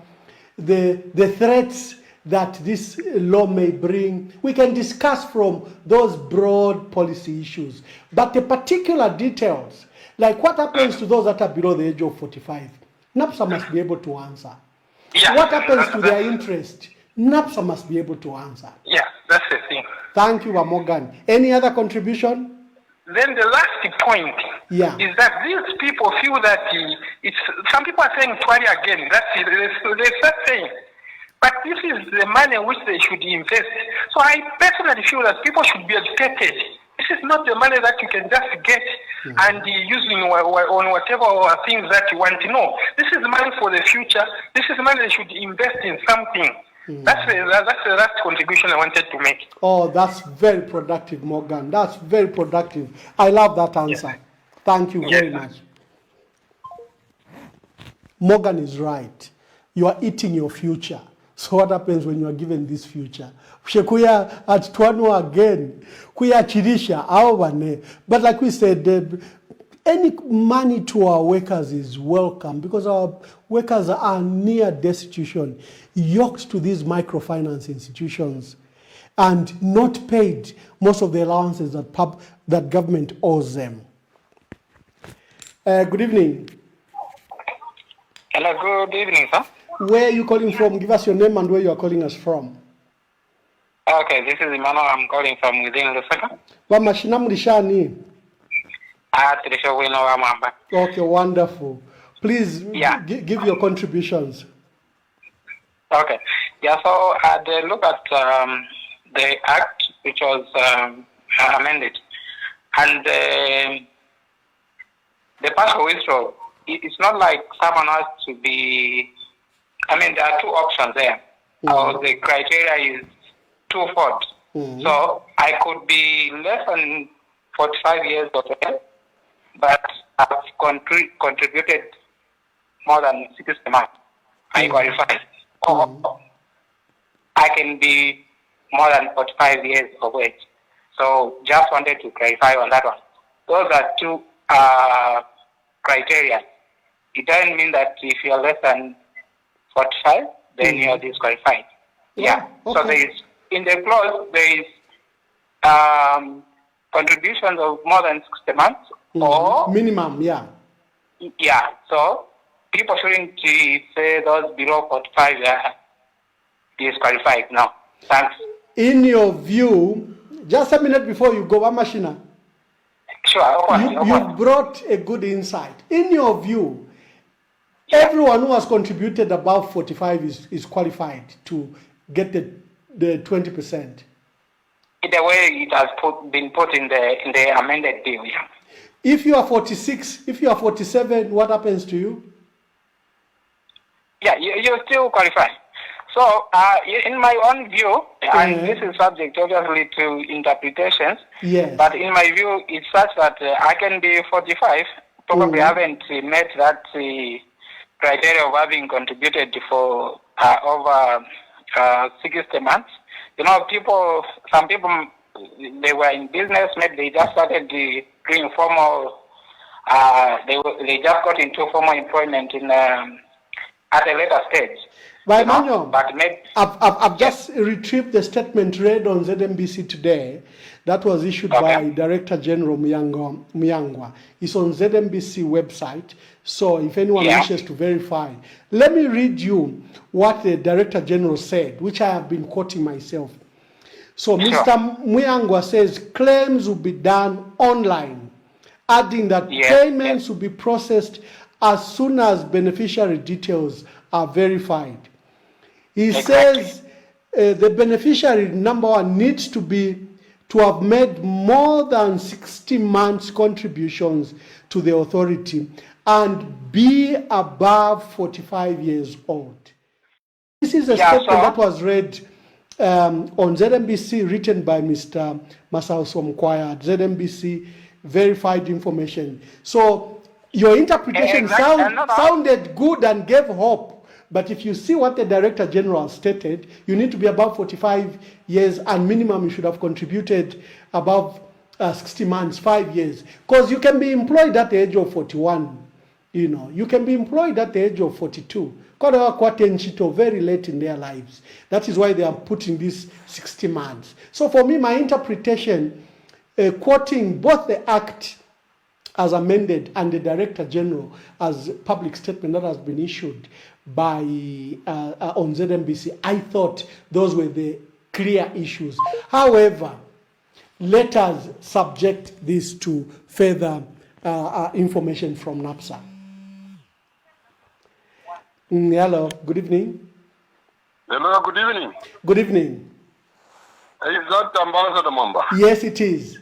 the threats that this law may bring. We can discuss from those broad policy issues. But the particular details, like what happens to those that are below the age of 45, NAPSA must be able to answer. What happens to their interest, NAPSA must be able to answer. Yeah, that's the thing. Thank you, Morgan. Any other contribution? Then the last point is that these people feel that some people are saying twice again. They start saying, but this is the money which they should invest. So I personally feel that people should be educated. This is not the money that you can just get and use on whatever things that you want to know. This is money for the future. This is money they should invest in something. That's the last contribution I wanted to make. Oh, that's very productive, Morgan. That's very productive. I love that answer. Yes. Thank you very much. Morgan is right. You are eating your future. So what happens when you are given this future? Kuya at Twano again. Kuya chirisha awane. But like we said, any money to our workers is welcome because our workers are near destitution, yoked to these microfinance institutions and not paid most of the allowances that government owes them. Good evening. Hello, good evening, sir. Where are you calling from? Give us your name and where you are calling us from. Okay, this is Emmanuel. I'm calling from within Lusaka. Wamashina mlishani. Mwamba. Okay, wonderful. Please give your contributions. Okay. Yeah, so I had a look at the act which was amended. And the partial withdrawal, it's not like someone has to be, there are two options there. The criteria is twofold. So I could be less than 45 years of age, but I've contributed more than 60 months. I qualify. Or I can be more than 45 years of age. So just wanted to clarify on that one. Those are two criteria. It doesn't mean that if you're less than 45, then you're disqualified. Okay. So there is, in the clause, there is contributions of more than 60 months or minimum, so people shouldn't say those below 45 are disqualified. No, thanks. In your view, just a minute before you go, Amashina. Sure. You brought a good insight. In your view, everyone who has contributed above 45 is qualified to get the 20%. The way it has been put in the amended bill. If you are 46, if you are 47, what happens to you? You still qualify. So, in my own view, and this is subject obviously to interpretations, but in my view, it's such that I can be 45, probably haven't met that criteria of having contributed for over 60 months. You know, some people, they were in business, maybe they just started doing formal, they just got into formal employment at a later stage. But Emmanuel, I've just retrieved the statement read on ZMBC today that was issued by Director General Myangwa. It's on ZMBC website, so if anyone wishes to verify. Let me read you what the Director General said, which I have been quoting myself. So Mr. Myangwa says claims will be done online, adding that payments will be processed as soon as beneficiary details are verified. He says the beneficiary, number one, needs to have made more than 60 months contributions to the authority and be above 45 years old. This is a statement that was read on ZMBC, written by Mr. Masao Somkwaya at ZMBC, verified information. So your interpretation sounded good and gave hope. But if you see what the Director General stated, you need to be above 45 years and minimum you should have contributed above 60 months, 5 years. Because you can be employed at the age of 41, you can be employed at the age of 42. Very late in their lives. That is why they are putting this 60 months. So for me, my interpretation, quoting both the Act as amended and the Director General as public statement that has been issued by on ZMBC, I thought those were the clear issues. However, let us subject this to further information from NAPSA. Hello, good evening. Hello, good evening. Good evening. Is that Ambassador Mwamba? Yes, it is.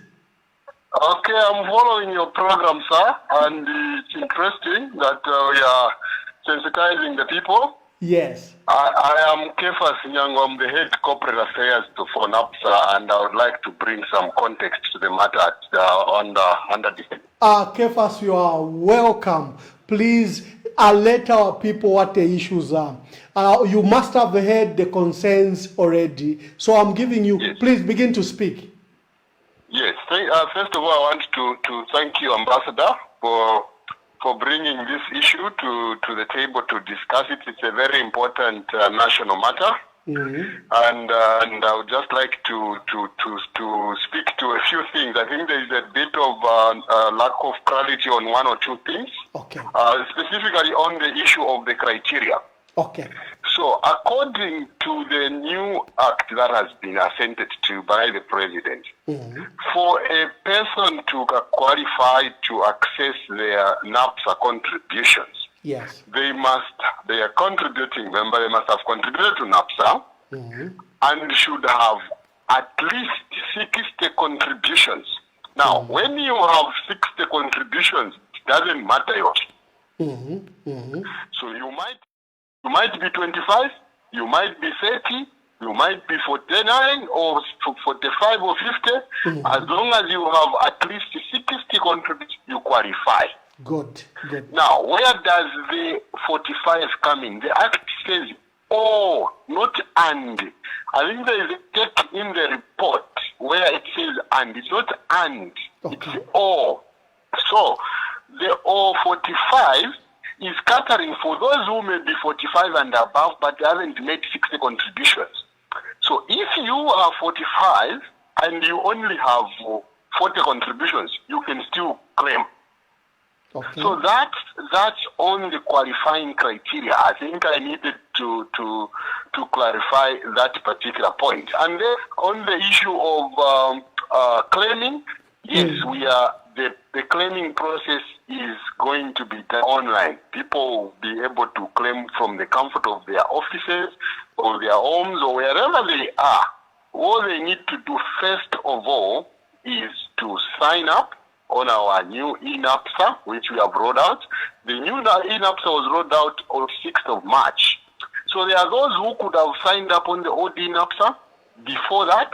Okay, I'm following your program, sir, and it's interesting that we are sensitizing the people. Yes. I am Kefas Nyango, I'm the head corporate affairs for NAPSA, and I would like to bring some context to the matter under debate. Kefas, you are welcome. Please let our people what the issues are. You must have heard the concerns already, so I'm giving you, yes. Please begin to speak. Yes, first of all, I want to thank you, Ambassador, for bringing this issue to the table to discuss it. It's a very important national matter, and I would just like to speak to a few things. I think there is a bit of lack of clarity on one or two things, specifically on the issue of the criteria. Okay. So, according to the new act that has been assented to by the president, for a person to qualify to access their NAPSA contributions, yes, they are contributing member, they must have contributed to NAPSA and should have at least 60 contributions. Now, when you have 60 contributions, it doesn't matter yours. So you might be 25, you might be 30, you might be 49 or 45 or 50. As long as you have at least 60 contributions, you qualify. Good. Now, where does the 45 come in? The Act says, "or," not "and." I think there is a text in the report where it says "and." It's not "and," it's "or." So, the "or" 45 is catering for those who may be 45 and above, but they haven't made 60 contributions. So if you are 45 and you only have 40 contributions, you can still claim. So that's on the qualifying criteria. I think I needed to clarify that particular point. And then on the issue of claiming, yes, we are. The claiming process is going to be done online. People will be able to claim from the comfort of their offices or their homes or wherever they are. All they need to do first of all is to sign up on our new eNAPSA, which we have rolled out. The new eNAPSA was rolled out on 6th of March. So there are those who could have signed up on the old eNAPSA before that.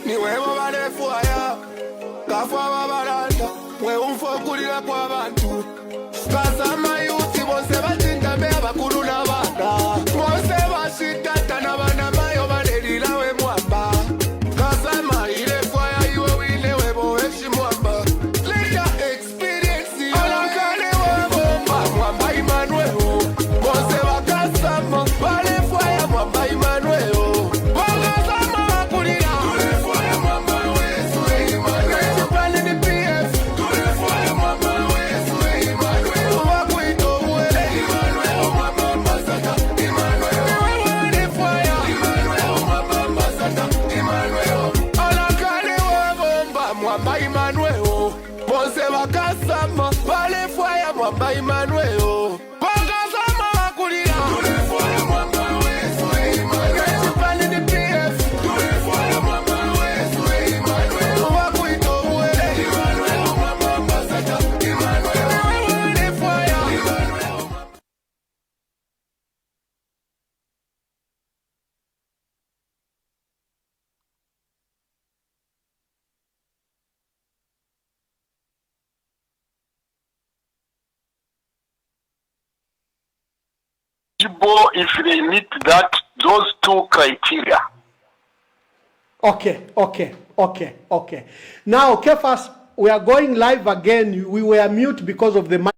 Ni wewe barefuaya Kafwa babaranda We umfokulira kwa bantu Kasa mayuti Bose batinda mea bakuru na banda Bose bashitata na bana mayo Banerila we mwamba Kasa mairefuaya Iwe wile webo weshi mwamba Leader experience Alankane we bomba Mwamba Emmanuel Bose bakasama Barefuaya Mwamba Emmanuel Mwamba eligible if they meet those two criteria. Okay. Now, Kefas, we are going live again. We were mute because of the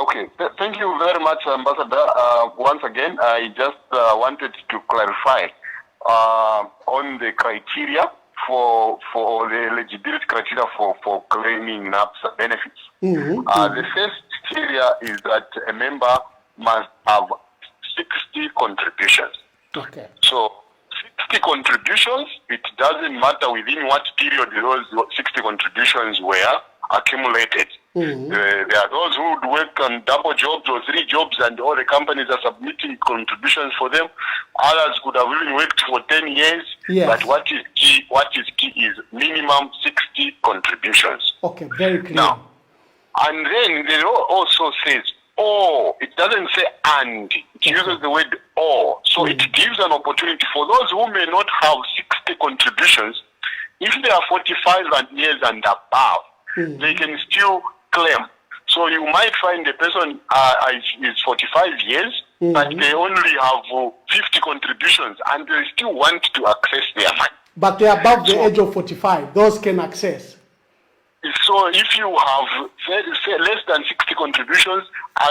Okay, thank you very much, Ambassador. Once again, I just wanted to clarify on the criteria for the eligibility criteria for claiming NAPSA benefits. The first criteria is that a member must have 60 contributions. Okay. So 60 contributions, it doesn't matter within what period those 60 contributions were accumulated. There are those who would work on double jobs or 3 jobs and all the companies are submitting contributions for them. Others could have even worked for 10 years. Yes. But what is key is minimum 60 contributions. Okay, very clear. Now, and then the law also says or. It doesn't say and. It uses the word or. So it gives an opportunity for those who may not have 60 contributions. If they are 45 years and above, they can still claim. So you might find the person is 45 years, but they only have 50 contributions, and they still want to access their money. But they are above the age of 45. Those can access. So if you have say less than 60 contributions,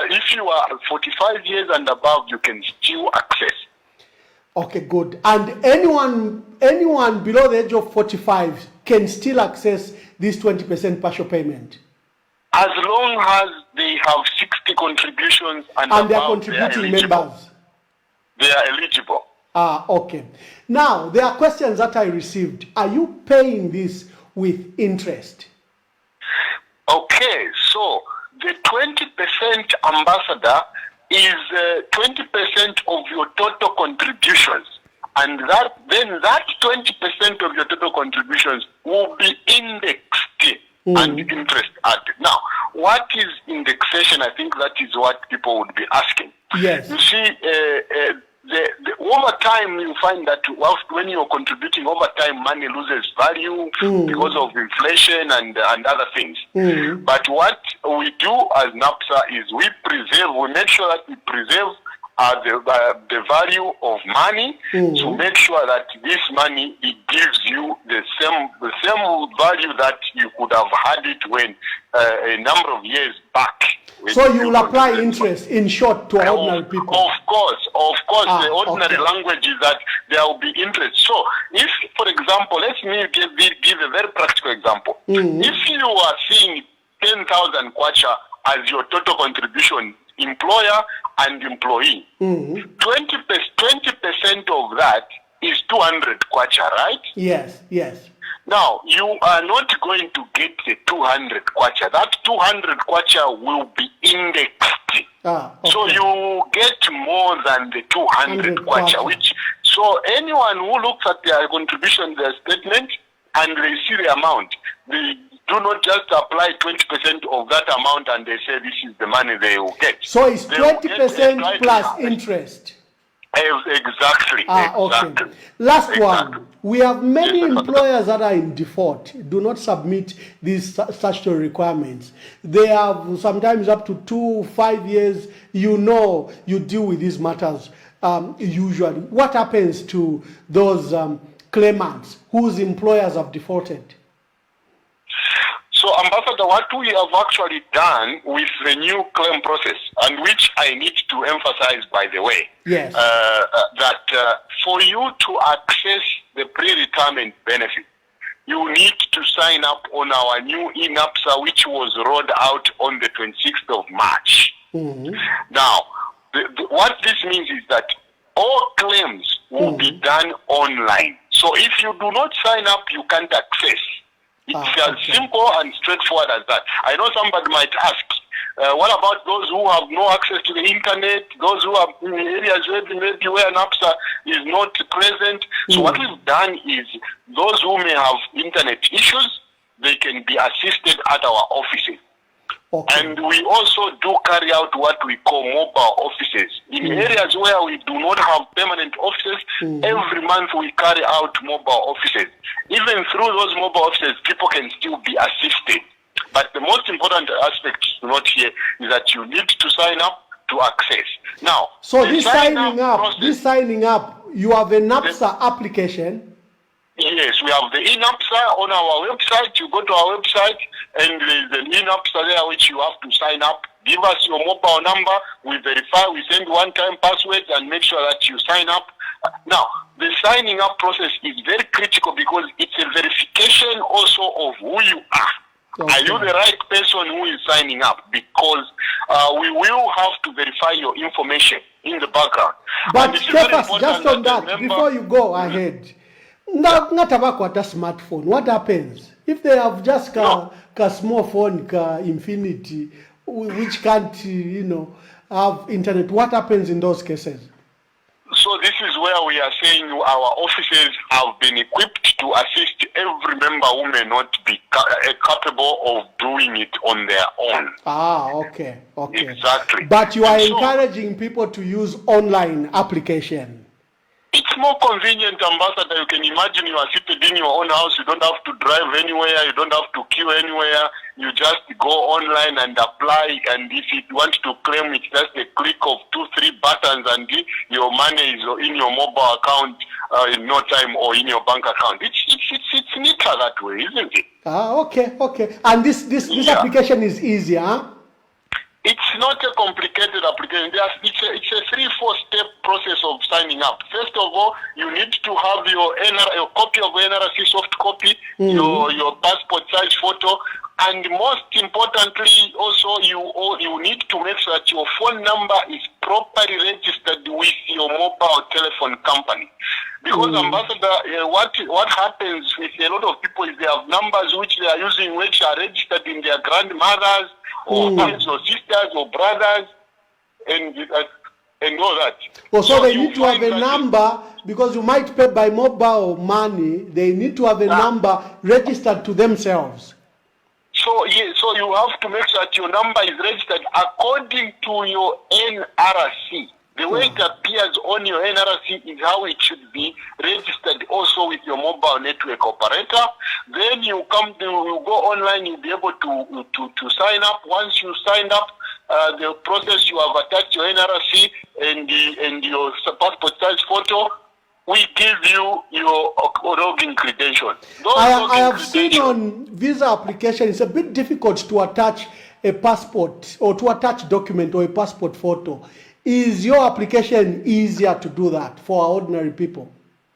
if you are 45 years and above, you can still access. Okay, good. And anyone below the age of 45 can still access this 20% partial payment? As long as they have 60 contributions and above, they are contributing members. They are eligible. Okay. Now, there are questions that I received. Are you paying this with interest? Okay, so the 20% ambassador is 20% of your total contributions. And that 20% of your total contributions will be indexed and interest added. Now, what is indexation? I think that is what people would be asking. Yes. You see, over time, you find that when you're contributing, over time, money loses value because of inflation and other things. But what we do as NAPSA is we make sure that we preserve the value of money to make sure that this money, it gives you the same value that you could have had it when a number of years back. So you will apply interest, in short, to ordinary people? Of course. The ordinary language is that there will be interest. So if, for example, let me give a very practical example. If you are seeing 10,000 kwacha as your total contribution, employer and employee, 20% of that is 200 kwacha, right? Yes. Now, you are not going to get the 200 kwacha. That 200 kwacha will be indexed. Okay. So you get more than the 200 kwacha. So anyone who looks at their contribution, their statement, and they see the amount, they do not just apply 20% of that amount and they say this is the money they will get. So it's 20% plus interest. Exactly. Okay. Last one. We have many employers that are in default, do not submit these statutory requirements. They have sometimes up to 2-5 years. You deal with these matters usually. What happens to those claimants whose employers have defaulted? So, Ambassador, what we have actually done with the new claim process, and which I need to emphasize, by the way, yes, that for you to access the pre-retirement benefit, you need to sign up on our new eNAPSA, which was rolled out on the 26th of March. Now, what this means is that all claims will be done online. So if you do not sign up, you can't access. It's as simple and straightforward as that. I know somebody might ask, What about those who have no access to the internet, those who are in areas maybe where NAPSA is not present? So what we've done is those who may have internet issues, they can be assisted at our offices. Okay. And we also do carry out what we call mobile offices. In areas where we do not have permanent offices, every month we carry out mobile offices. Even through those mobile offices, people can still be assisted. But the most important aspect not here is that you need to sign up to access. Now, so this signing up, you have a NAPSA application. Yes, we have the eNAPSA on our website. You go to our website and there's an eNAPSA there which you have to sign up. Give us your mobile number. We verify. We send one-time passwords and make sure that you sign up. Now, the signing up process is very critical because it's a verification also of who you are. Okay. Are you the right person who is signing up? Because we will have to verify your information in the background. But just on that, before you go ahead, not about what a smartphone. What happens if they have just a small phone, Infinity, which can't, have internet? What happens in those cases? So this is where we are saying our offices have been equipped to assist every member who may not be capable of doing it on their own. Okay. Exactly. But you are encouraging people to use online application. It's more convenient, Ambassador. You can imagine you are seated in your own house. You don't have to drive anywhere. You don't have to queue anywhere. You just go online and apply. And if you want to claim, it's just a click of 2-3 buttons and your money is in your mobile account in no time or in your bank account. It's neater that way, isn't it? Okay. And this application is easy, huh? It's not a complicated application. It's a 3-4 step process of signing up. First of all, you need to have your copy of NRC soft copy, your passport size photo, and most importantly, also you need to make sure that your phone number is properly registered with your mobile telephone company. Because Ambassador, what happens with a lot of people is they have numbers which they are using which are registered in their grandmothers or mothers or sisters or brothers and all that. So they need to have a number because you might pay by mobile money. They need to have a number registered to themselves. So you have to make sure that your number is registered according to your NRC. The way it appears on your NRC is how it should be registered also with your mobile network operator. Then you go online, you'll be able to sign up. Once you sign up, the process you have attached your NRC and your passport size photo, we give you your login credentials. I have seen on visa application, it's a bit difficult to attach a passport or to attach document or a passport photo. Is your application easier to do that for ordinary people?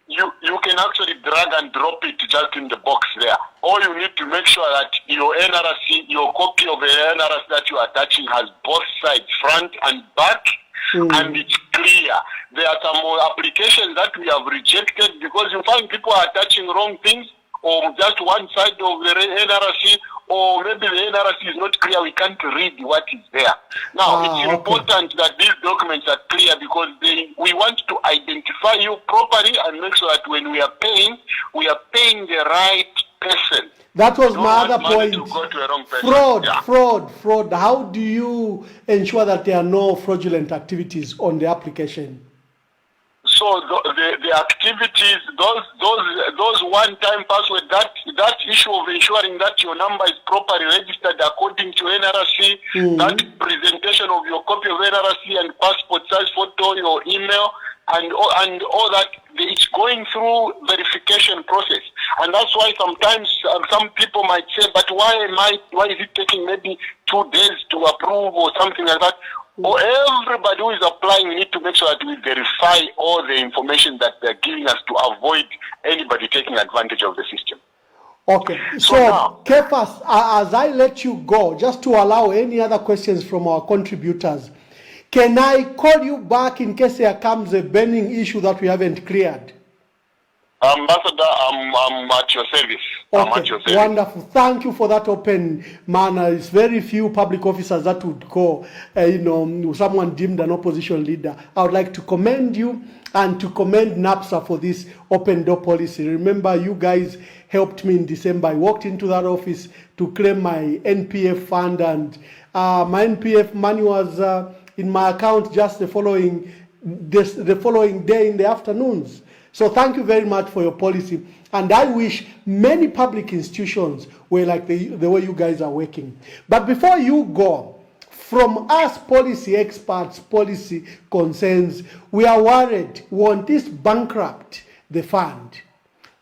You can actually drag and drop it just in the box there. All you need to make sure that your NRC, your copy of the NRC that you are attaching has both sides, front and back, and it's clear. There are some more applications that we have rejected because you find people are attaching wrong things or just one side of the NRC, or maybe the NRC is not clear, we can't read what is there. Now, it's important that these documents are clear because we want to identify you properly and make sure that when we are paying the right person. That was my other point. Fraud. How do you ensure that there are no fraudulent activities on the application? So the activities, those one-time password, that issue of ensuring that your number is properly registered according to NRC, that presentation of your copy of NRC and passport size photo, your email, and all that, it's going through verification process. And that's why sometimes some people might say, but why is it taking maybe 2 days to approve or something like that? Or everybody who is applying, we need to make sure that we verify all the information that they're giving us to avoid anybody taking advantage of the system. Okay, so Kefas, as I let you go, just to allow any other questions from our contributors, can I call you back in case there comes a burning issue that we haven't cleared? Ambassador, I'm at your service. Okay, I'm at your service. wonderful. Thank you for that open manner. It's very few public officers that would call, someone deemed an opposition leader. I would like to commend you and to commend NAPSA for this open door policy. Remember, you guys helped me in December. I walked into that office to claim my NPF fund, and my NPF money was in my account just the following day in the afternoons. So thank you very much for your policy. And I wish many public institutions were like the way you guys are working. But before you go, from us policy experts, policy concerns, we are worried. Won't this bankrupt the fund?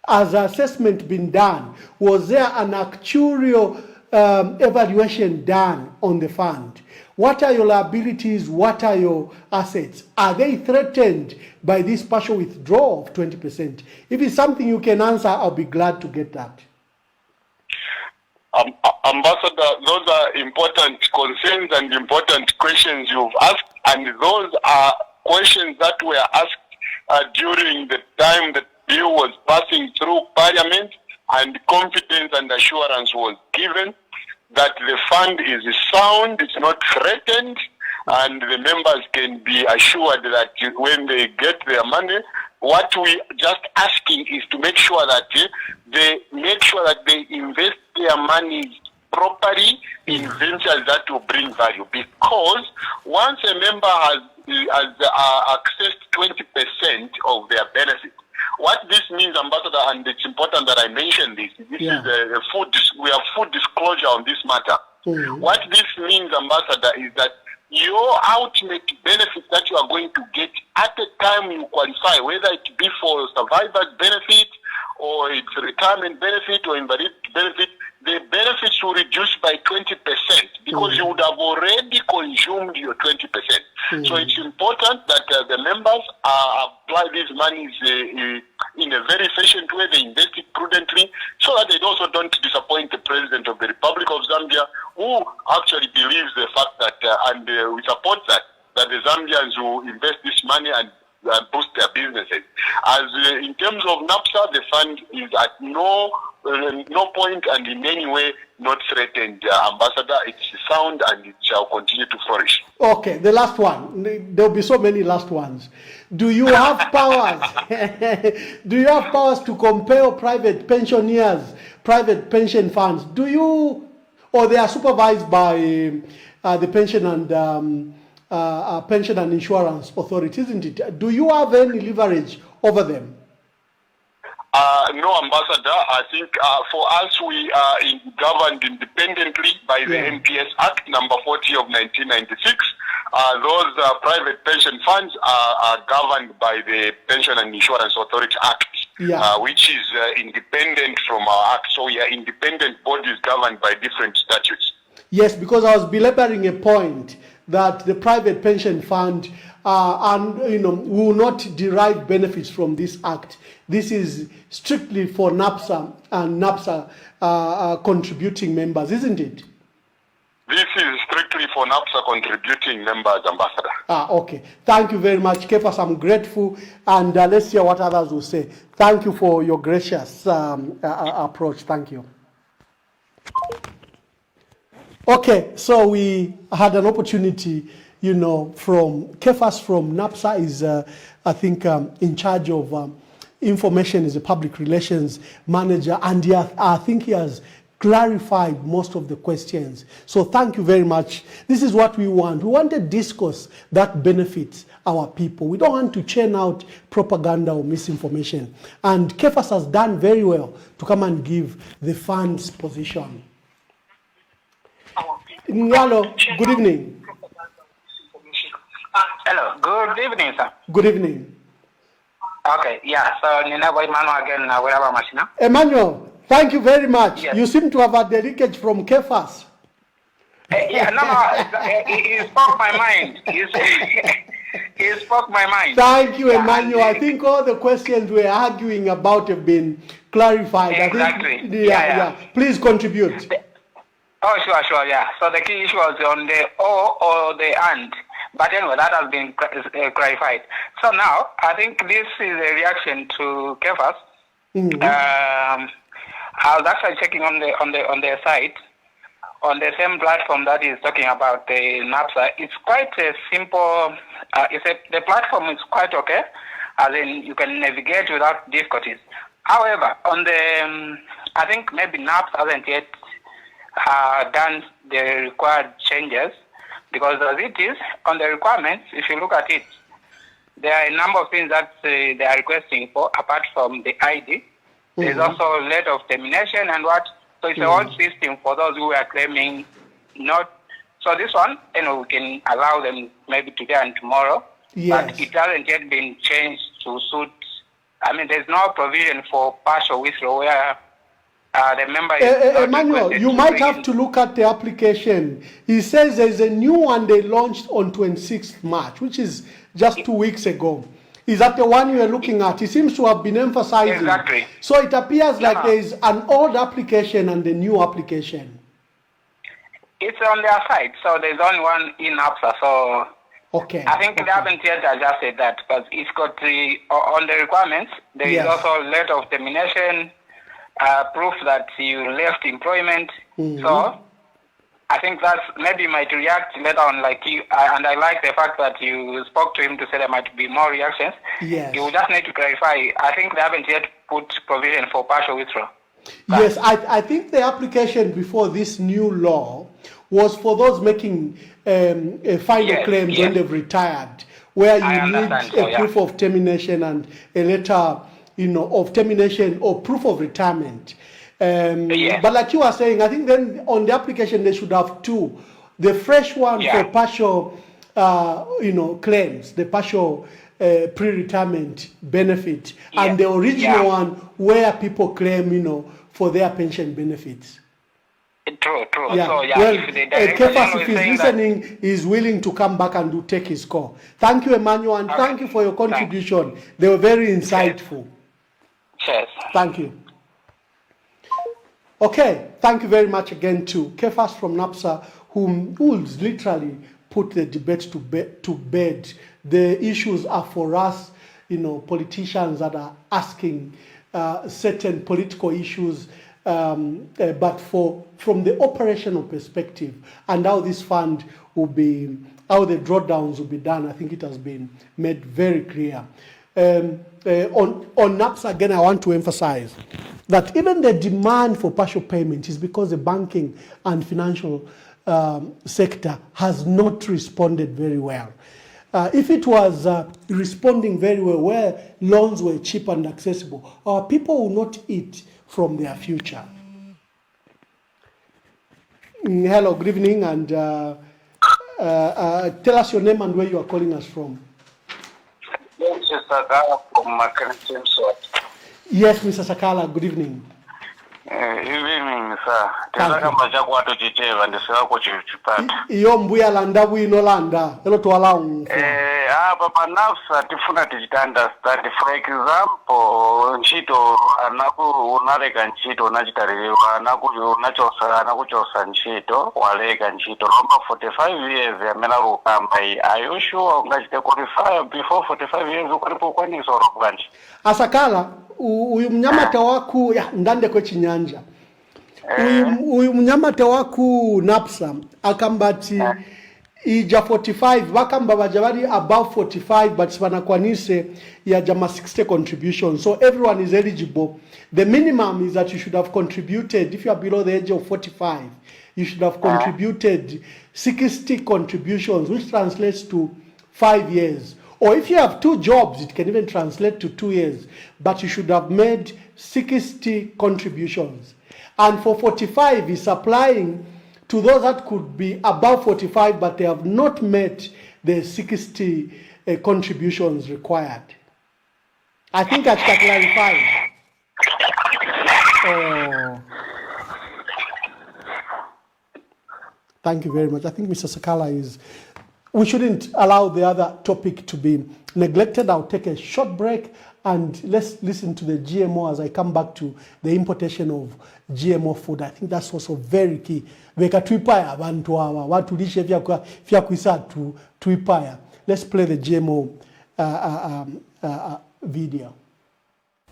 Has assessment been done? Was there an actuarial evaluation done on the fund? What are your liabilities? What are your assets? Are they threatened by this partial withdrawal of 20%? If it's something you can answer, I'll be glad to get that. Ambassador, those are important concerns and important questions you've asked, and those are questions that were asked during the time the bill was passing through Parliament, and confidence and assurance was given that the fund is sound, it's not threatened, and the members can be assured that when they get their money, what we just asking is to make sure that they invest their money properly in ventures that will bring value. Because once a member has accessed 20% of their benefit, what this means, Ambassador, and it's important that I mention this, we have full disclosure on this matter. What this means, Ambassador, is that your ultimate benefit that you are going to get at the time you qualify, whether it be for survivor's benefit or it's retirement benefit or invalid benefit, the benefits will reduce by 20% because you would have already consumed your 20%. So it's important that the members apply these monies in a very efficient way. They invest it prudently so that they also don't disappoint the President of the Republic of Zambia, who actually believes the fact that, and we support that the Zambians will invest this money and boost their businesses. As in terms of NAPSA, the fund is at no point and in any way not threatened, Ambassador. It's sound and it shall continue to flourish. Okay, the last one. There'll be so many last ones. Do you have powers? Do you have powers to compel private pensioners, private pension funds? Do you, or they are supervised by the pension and insurance authority, isn't it? Do you have any leverage over them? No, Ambassador. I think for us, we are governed independently by the MPS Act number 40 of 1996. Those private pension funds are governed by the Pension and Insurance Authority Act, which is independent from our Act. So we are independent bodies governed by different statutes. Yes, because I was belaboring a point that the private pension fund will not derive benefits from this act. This is strictly for NAPSA and NAPSA contributing members, isn't it? This is strictly for NAPSA contributing members, Ambassador. Okay. Thank you very much, Kefas. I'm grateful, and let's hear what others will say. Thank you for your gracious approach. Thank you. Okay, so we had an opportunity, from Kefas from NAPSA is, I think, in charge of information, is a public relations manager, and I think he has clarified most of the questions. So thank you very much. This is what we want. We want a discourse that benefits our people. We don't want to churn out propaganda or misinformation. And Kefas has done very well to come and give the fund's position. Hello, good evening. Hello, good evening, sir. Good evening. Okay, so Nina Emmanuel again, wherever Machina. Emmanuel, thank you very much. Yes. You seem to have a leakage from Kefas. He spoke my mind. He spoke my mind. Thank you, Emmanuel. I think all the questions we're arguing about have been clarified. Exactly. I think, Please contribute. Oh, sure, yeah. So the key issue was on the or the and. But anyway, that has been clarified. So now, I think this is a reaction to Kefas I was actually checking on their site, on the same platform that is talking about the NAPSA. It's quite a simple. The platform is quite okay, as in you can navigate without difficulties. However, on the I think maybe NAPSA hasn't yet done the required changes, because as it is on the requirements, if you look at it, there are a number of things that they are requesting for apart from the ID. There's also letter of termination and what. So it's a whole system for those who are claiming not. So this one, we can allow them maybe today and tomorrow. Yes. But it hasn't yet been changed to suit. I mean, there's no provision for partial withdrawal where the member is Emmanuel, you might have to look at the application. He says there's a new one they launched on 26th March, which is just 2 weeks ago. Is that the one you are looking at? He seems to have been emphasizing. Exactly. So it appears like there is an old application and a new application. It's on their site, so there's only one in APSA. So I think they haven't yet adjusted that, because it's got on the requirements. There is also letter of termination, proof that you left employment. So I think that's maybe might react later on, like you. And I like the fact that you spoke to him to say there might be more reactions. Yes. You just need to clarify. I think they haven't yet put provision for partial withdrawal. Yes, I think the application before this new law was for those making final claims when they've retired, where you need a proof of termination and a letter, of termination or proof of retirement. But like you were saying, I think then on the application they should have two: the fresh one for partial, claims, the partial pre-retirement benefit, and the original one where people claim, for their pension benefits. True. Yeah. So Kefas, if he's listening, is willing to come back and take his call. Thank you, Emmanuel, and thank you for your contribution. They were very insightful. Cheers. Thank you. Okay, thank you very much again to Kefas from NAPSA, who's literally put the debate to bed. The issues are for us, politicians that are asking certain political issues, but from the operational perspective and how this fund will be, how the drawdowns will be done, I think it has been made very clear. On NAPSA, again, I want to emphasize that even the demand for partial payment is because the banking and financial sector has not responded very well. If it was responding very well, where loans were cheap and accessible, our people will not eat from their future. Hello, good evening, and tell us your name and where you are calling us from. Mr. Sakala from Mackenzie. Yes, Mr. Sakala, good evening. Evening, sir. Tezaka chakwato chicheva ndisirako chipata. Iyo mbuya landa bwino landa. Elo twala unfu. Papa NAPSA tifuna tichita understand. For example, nchito unaleka nchito unachitaririwa anakuchosa nchito waleka nchito lomba 45 years yamena rukamba. Are you sure ungachite qualify before 45 years ukalipo kwaniso rokubanchi? Asakala uyu mnyamata waku ndande kwe chinyanja. Uyu mnyamata waku NAPSA akambati ija 45 wakamba bajabari above 45 but spanakwanise ya jama 60 contribution, so everyone is eligible. The minimum is that you should have contributed, if you are below the age of 45 you should have contributed 60 contributions, which translates to 5 years. Or if you have 2 jobs, it can even translate to 2 years. But you should have made 60 contributions. And for 45, is applying to those that could be above 45, but they have not met the 60 contributions required. I think I should clarify. Thank you very much. I think Mr. Sakala is... We shouldn't allow the other topic to be neglected. I'll take a short break and let's listen to the GMO as I come back to the importation of GMO food. I think that's also very key. Veka tuipaya abantu hawa watu lishe vya kuisa tuipaya. Let's play the GMO video.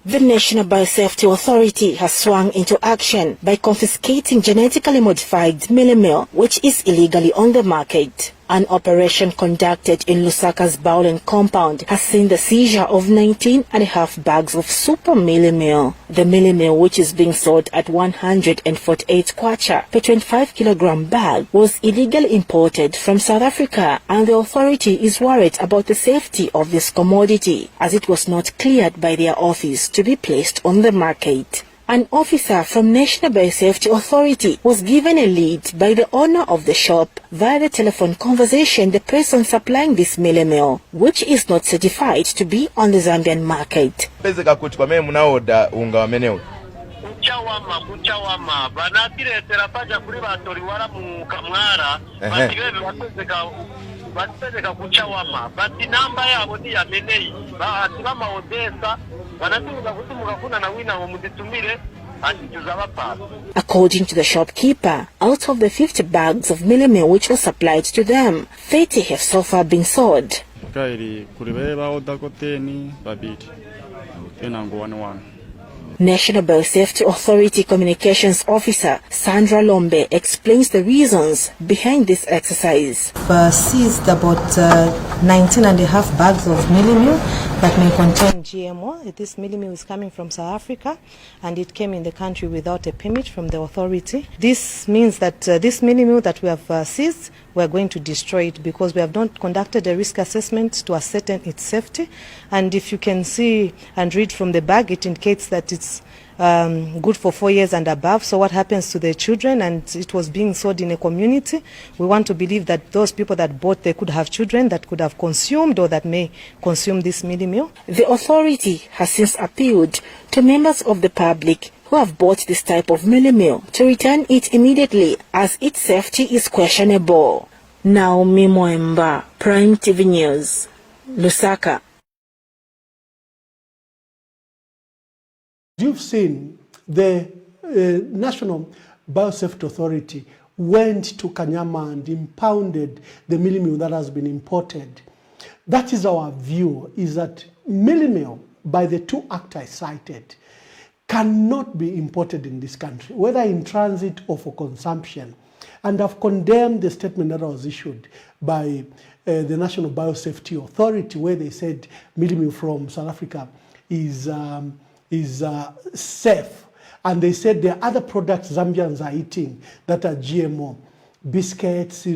The National Biosafety Authority has swung into action by confiscating genetically modified mealie meal, which is illegally on the market. An operation conducted in Lusaka's Bowling compound has seen the seizure of 19.5 bags of super mealie meal. The mealie meal, which is being sold at 148 kwacha per 25-kilogram bag, was illegally imported from South Africa, and the authority is worried about the safety of this commodity, as it was not cleared by their office to be placed on the market. An officer from National Biosafety Authority was given a lead by the owner of the shop via the telephone conversation the person supplying this mealie meal, which is not certified to be on the Zambian market. Kuchawama banatiretera paja kuri batoriwara mu Kamwara batezeka kuchawama bati namba yabo ni yamenei bahati bama Odessa banatuza kutumuka kuna na wina wo muditumire antijuza bapapa. According to the shopkeeper, out of the 50 bags of mealie meal which were supplied to them, 30 have so far been sold. National Biosafety Authority Communications Officer Sandra Lombe explains the reasons behind this exercise. Seized about 19.5 bags of mealie meal that may contain GMO. This mealie meal is coming from South Africa, and it came in the country without a permit from the authority. This means that this mealie meal that we have seized, we are going to destroy it because we have not conducted a risk assessment to ascertain its safety. And if you can see and read from the bag, it indicates that it's good for 4 years and above. So what happens to the children? And it was being sold in a community. We want to believe that those people that bought, they could have children that could have consumed or that may consume this mealie meal. The authority has since appealed to members of the public who have bought this type of mealie meal to return it immediately, as its safety is questionable. Naomi Mwamba, Prime TV News, Lusaka. You've seen the National Biosafety Authority went to Kanyama and impounded the mealie meal that has been imported. That is our view, is that mealie meal, by the two actors cited, cannot be imported in this country, whether in transit or for consumption. And I've condemned the statement that was issued by the National Biosafety Authority, where they said mealie meal from South Africa is safe. And they said there are other products Zambians are eating that are GMO, biscuits,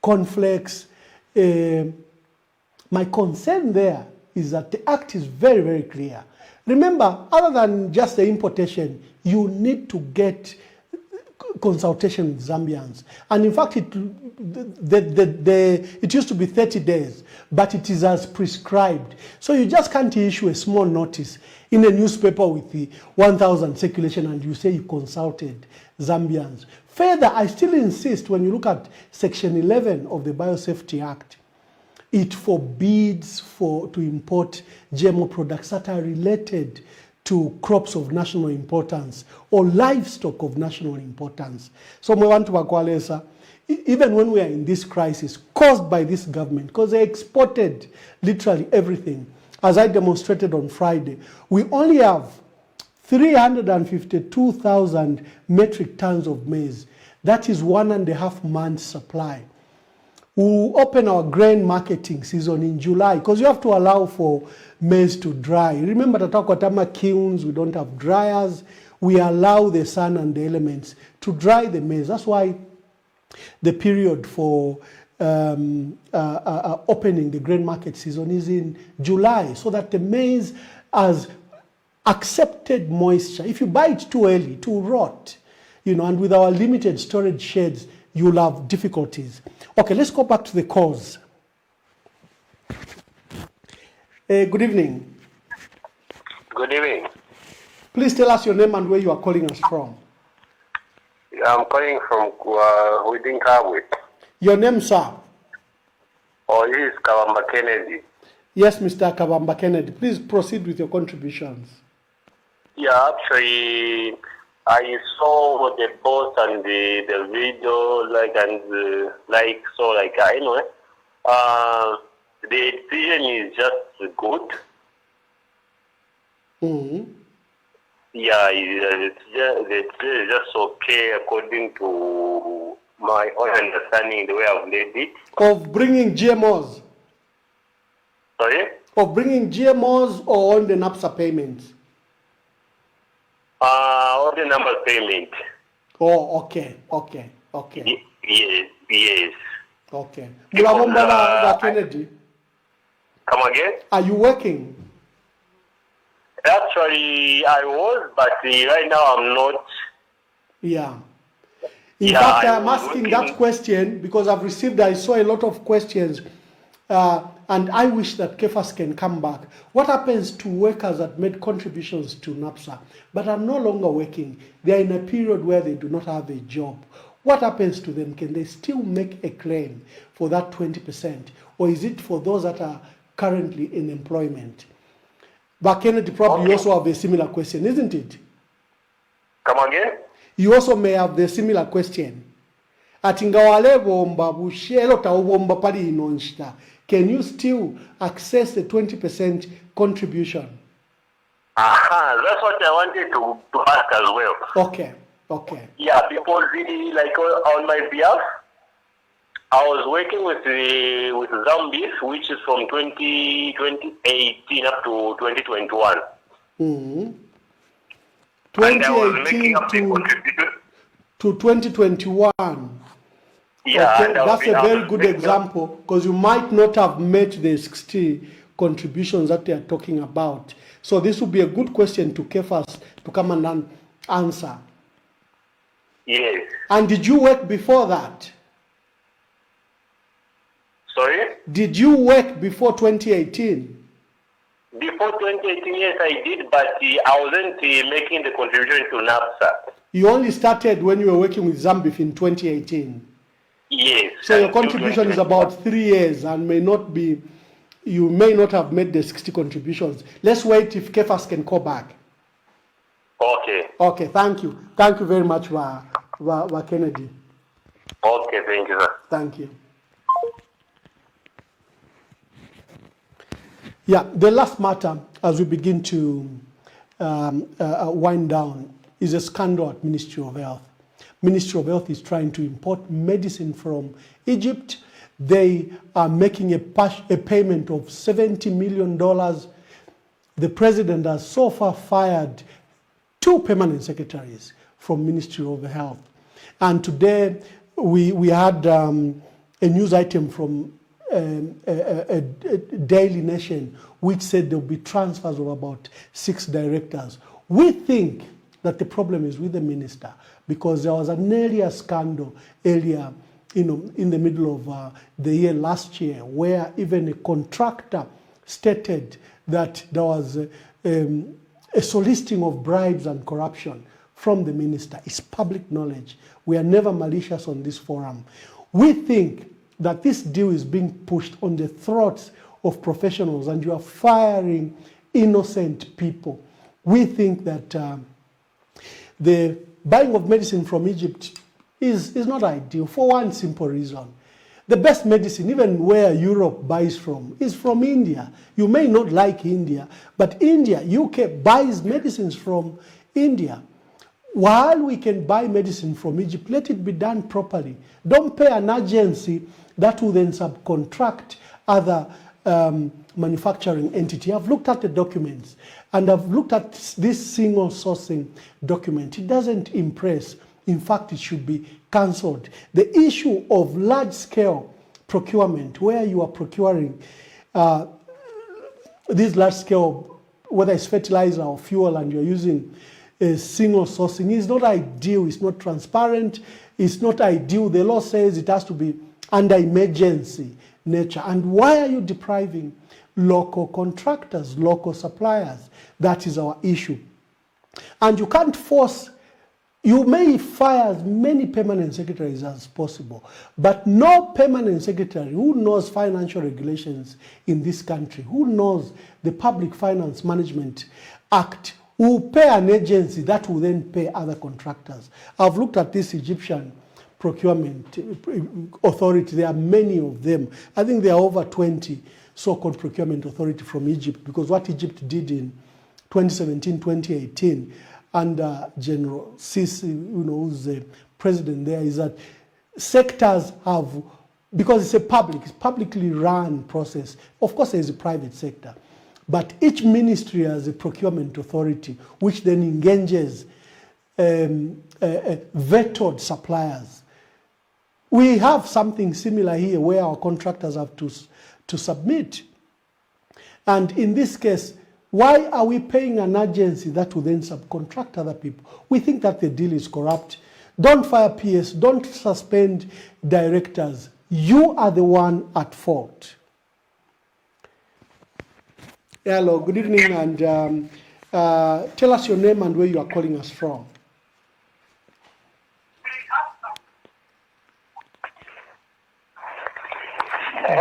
cornflakes. My concern there is that the act is very, very clear. Remember, other than just the importation, you need to get consultation with Zambians. And in fact, it used to be 30 days, but it is as prescribed. So you just can't issue a small notice in a newspaper with the 1,000 circulation and you say you consulted Zambians. Further, I still insist, when you look at Section 11 of the Biosafety Act, it forbids to import GMO products that are related to crops of national importance or livestock of national importance. So we want to Bakwalesa, even when we are in this crisis caused by this government, because they exported literally everything, as I demonstrated on Friday, we only have 352,000 metric tons of maize. That is 1.5 months supply. We'll open our grain marketing season in July because you have to allow for maize to dry. Remember the Takwatama kilns, we don't have dryers. We allow the sun and the elements to dry the maize. That's why the period for opening the grain market season is in July, so that the maize has accepted moisture. If you buy it too early, it will rot. And with our limited storage sheds, you'll have difficulties. Okay, let's go back to the cause. Good evening. Good evening. Please tell us your name and where you are calling us from. I'm calling from within Kabwe. Your name, sir? Oh, this is Kawamba Kennedy. Yes, Mr. Kawamba Kennedy. Please proceed with your contributions. Yeah, actually, I saw the post and the video, the decision is just good. Yeah, it's just okay according to my own understanding, the way I've read it. Of bringing GMOs? Sorry? Of bringing GMOs or on the NAPSA payments? On the number payment. Oh, okay. Yes. Okay. Mwamba Kennedy. Come again? Are you working? Actually, I was, but right now I'm not. Yeah. In fact, I'm asking that question because I saw a lot of questions, and I wish that Kefas can come back. What happens to workers that made contributions to NAPSA but are no longer working? They are in a period where they do not have a job. What happens to them? Can they still make a claim for that 20%? Or is it for those that are currently in employment? But Kennedy, probably you also have a similar question, isn't it? Come again? You also may have the similar question. Can you still access the 20% contribution? That's what I wanted to ask as well. Okay. Yeah, because like on my behalf, I was working with Zambis, which is from 2018 up to 2021. 2018 to 2021. Yeah, okay, that's a very good example because you might not have met the 60 contributions that they are talking about. So this would be a good question to Kefas to come and answer. Yes. And did you work before that? Sorry? Did you work before 2018? Before 2018, yes, I did, but I wasn't making the contribution to NAPSA. You only started when you were working with Zambif in 2018? Yes. So your contribution is about 3 years and you may not have made the 60 contributions. Let's wait if Kefas can call back. Okay. Okay, thank you. Thank you very much, Kennedy. Okay, thank you, sir. Thank you. Yeah, the last matter, as we begin to wind down, is a scandal at Ministry of Health. Ministry of Health is trying to import medicine from Egypt. They are making a payment of $70 million. The president has so far fired 2 permanent secretaries from Ministry of Health. And today we had a news item from a Daily Nation which said there will be transfers of about 6 directors. We think that the problem is with the minister because there was an earlier scandal in the middle of the year last year where even a contractor stated that there was a soliciting of bribes and corruption from the minister. It's public knowledge. We are never malicious on this forum. We think that this deal is being pushed on the throats of professionals and you are firing innocent people. We think that the buying of medicine from Egypt is not ideal for one simple reason. The best medicine, even where Europe buys from, is from India. You may not like India, but India, UK buys medicines from India. While we can buy medicine from Egypt, let it be done properly. Don't pay an agency that will then subcontract other manufacturing entity. I've looked at the documents and I've looked at this single sourcing document. It doesn't impress. In fact, it should be cancelled. The issue of large-scale procurement, where you are procuring this large-scale, whether it's fertilizer or fuel, and you're using a single sourcing, is not ideal. It's not transparent. It's not ideal. The law says it has to be under emergency nature. And why are you depriving local contractors, local suppliers? That is our issue. And you can't force. You may fire as many permanent secretaries as possible, but no permanent secretary who knows financial regulations in this country, who knows the Public Finance Management Act, will pay an agency that will then pay other contractors. I've looked at this Egyptian procurement authority. There are many of them. I think there are over 20 so-called procurement authority from Egypt, because what Egypt did in 2017-2018 under General Sisi, who's the president there, is that sectors have, because it's publicly run process. Of course, there's a private sector, but each ministry has a procurement authority, which then engages vetted suppliers. We have something similar here where our contractors have to submit. And in this case, why are we paying an agency that will then subcontract other people? We think that the deal is corrupt. Don't fire PS, don't suspend directors. You are the one at fault. Hello, good evening, and tell us your name and where you are calling us from.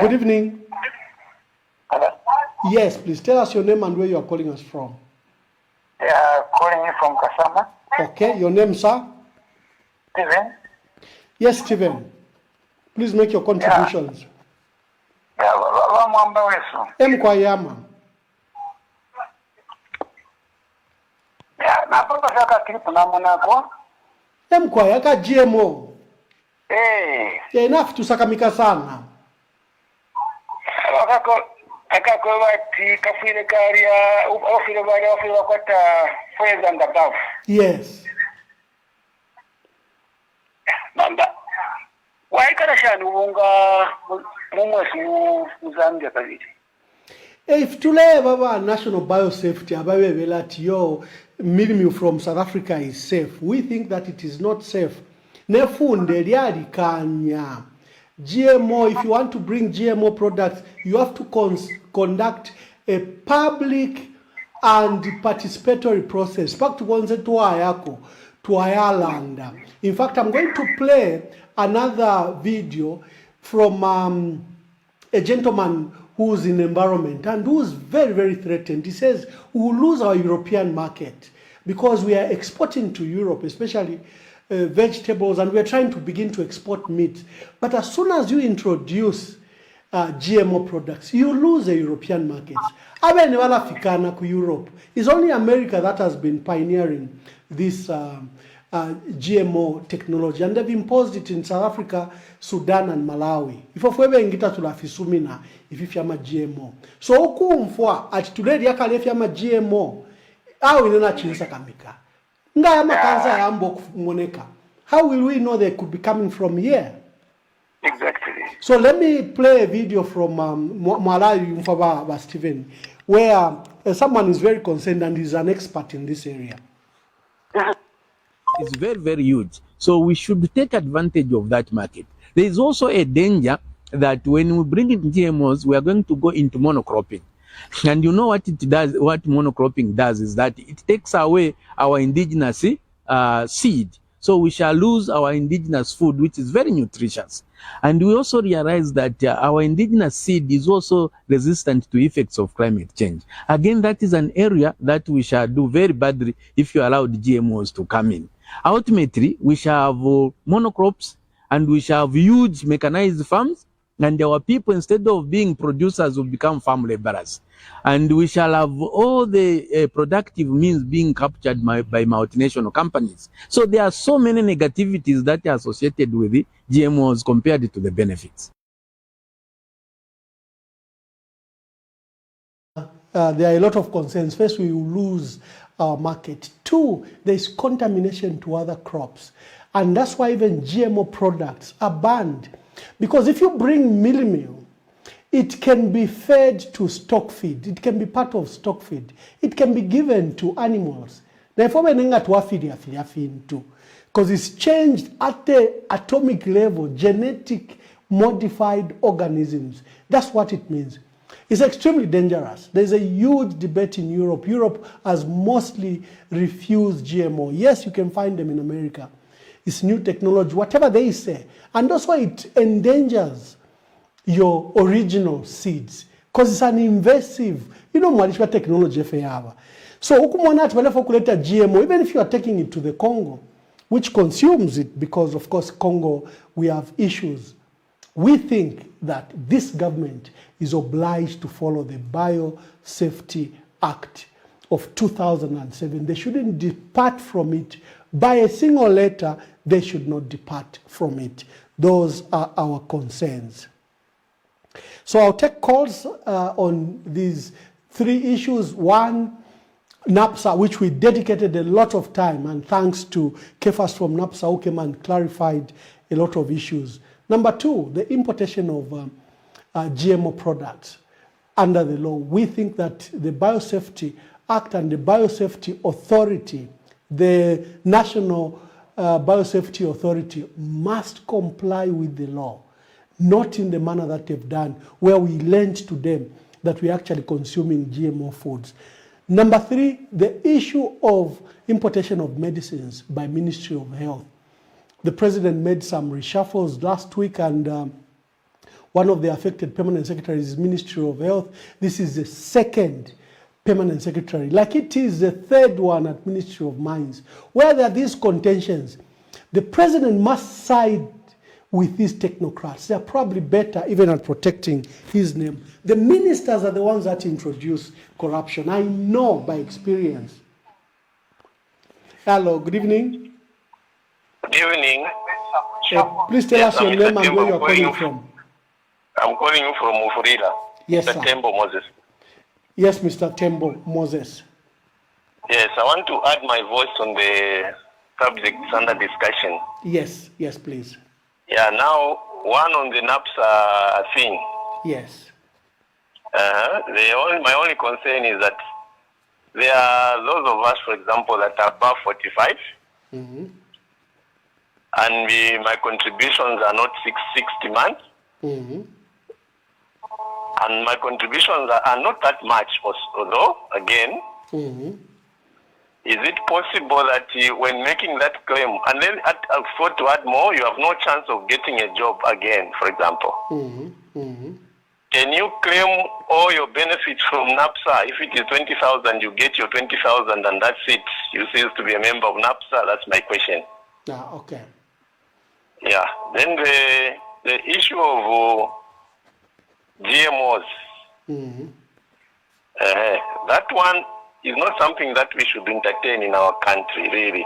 Good evening. Hello? Yes, please tell us your name and where you are calling us from. Calling you from Kasama. Okay, your name, sir? Steven. Yes, Steven. Please make your contributions. Mwamba wesu. Mkwayama. Na papa saka klipu na monako. Mkwayaka GMO. Enough tusakamika sana. Akako bati kafire karia ofire bari ofire wakata friends and above. Yes. Mamba. Why karashani ubunga mumwesi muzambia kabiri. If tule baba national biosafety ababe that yo mildew from South Africa is safe, we think that it is not safe. Nefunde liari kanya. GMO, if you want to bring GMO products, you have to conduct a public and participatory process. Back to Ireland. In fact, I'm going to play another video from a gentleman who's in environment and who's very, very threatened. He says we will lose our European market because we are exporting to Europe, especially vegetables, and we're trying to begin to export meat. But as soon as you introduce GMO products, you lose the European markets. Europe. It's only America that has been pioneering this GMO technology, and they've imposed it in South Africa, Sudan, and Malawi. If ingita tulafisumina if yama GMO. So ukumfwa at today yaka if yama GMO, au inena chinsa kamika. How will we know they could be coming from here? Exactly. So let me play a video from Malawi Mfaba Stephen, where someone is very concerned and is an expert in this area. It's very, very huge. So we should take advantage of that market. There is also a danger that when we bring in GMOs, we are going to go into monocropping. And you know what it does, what monocropping does is that it takes away our indigenous seed. So we shall lose our indigenous food, which is very nutritious. And we also realize that our indigenous seed is also resistant to effects of climate change. Again, that is an area that we shall do very badly if you allow the GMOs to come in. Ultimately, we shall have monocrops and we shall have huge mechanized farms, and our people, instead of being producers, will become farm laborers. And we shall have all the productive means being captured by multinational companies. So there are so many negativities that are associated with the GMOs compared to the benefits. There are a lot of concerns. First, we will lose our market. Two, there is contamination to other crops. And that's why even GMO products are banned. Because if you bring mildew, it can be fed to stock feed. It can be part of stock feed. It can be given to animals. Therefore, because it's changed at the atomic level, genetic modified organisms. That's what it means. It's extremely dangerous. There's a huge debate in Europe. Europe has mostly refused GMO. Yes, you can find them in America. It's new technology, whatever they say. And that's why it endangers your original seeds. Because it's an invasive, mwalishwa technology FAV. So, GMO, even if you are taking it to the Congo, which consumes it, because of course Congo, we have issues. We think that this government is obliged to follow the Biosafety Act, of 2007. They shouldn't depart from it. By a single letter, they should not depart from it. Those are our concerns. So I'll take calls on these three issues. One, NAPSA, which we dedicated a lot of time, and thanks to Kefas from NAPSA who came and clarified a lot of issues. Number two, the importation of GMO products under the law. We think that the Biosafety Act and the Biosafety Authority, the National Biosafety Authority, must comply with the law, not in the manner that they've done, where we lent to them that we're actually consuming GMO foods. Number three, the issue of importation of medicines by Ministry of Health. The President made some reshuffles last week, and one of the affected permanent secretaries is Ministry of Health. This is the second permanent secretary, like it is the third one at Ministry of Mines. Where there are these contentions, the President must side with these technocrats. They are probably better even at protecting his name. The ministers are the ones that introduce corruption. I know by experience. Hello, good evening. Good evening. Please tell us your name and where you're calling from. I'm calling you from Mufurila. Yes, Mr. sir. Tembo Moses. Yes, Mr. Tembo Moses. Yes, I want to add my voice on the subjects under discussion. Yes, yes, please. Yeah, now, one on the NAPSA thing. Yes. My only concern is that there are those of us, for example, that are above 45, and my contributions are not 60 months, and my contributions are not that much, although, again, is it possible that when making that claim, and then to add more, you have no chance of getting a job again, for example? Can you claim all your benefits from NAPSA? If it is 20,000, you get your 20,000 and that's it. You cease to be a member of NAPSA. That's my question. Okay. Yeah. Then the issue of GMOs. That one is not something that we should entertain in our country, really,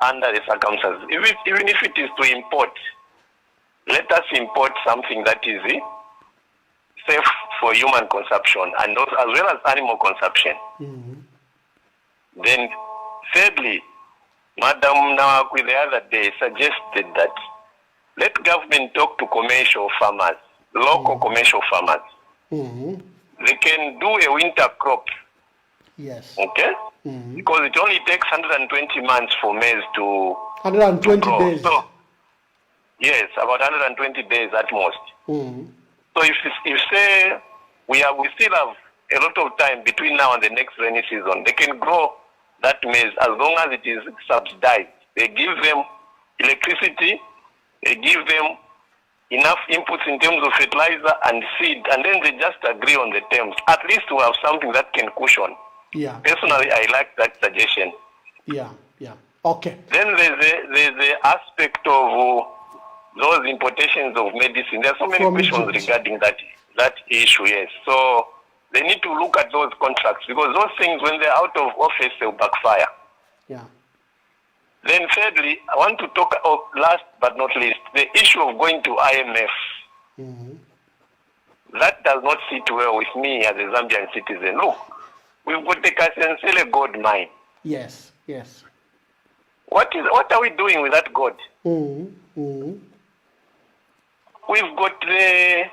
under the circumstances. Even if it is to import, let us import something that is safe for human consumption and also, as well as animal consumption. Then, thirdly, Madam Nawakwi the other day suggested that let government talk to commercial farmers, local commercial farmers. They can do a winter crop. Yes. Okay? Because it only takes 120 months for maize to 120 grow. days. So, yes, about 120 days at most. So if say we still have a lot of time between now and the next rainy season, they can grow that maize as long as it is subsidized. They give them electricity, they give them enough inputs in terms of fertilizer and seed, and then they just agree on the terms. At least we have something that can cushion. Yeah. Personally, I like that suggestion. Yeah. Okay. Then there's the aspect of those importations of medicine. There are so many questions regarding that issue, yes. So they need to look at those contracts because those things, when they're out of office, they'll backfire. Yeah. Then thirdly, I want to talk of, last but not least, the issue of going to IMF. That does not sit well with me as a Zambian citizen. Look, we've got the Kasensele gold mine. Yes. What are we doing with that gold? We've got the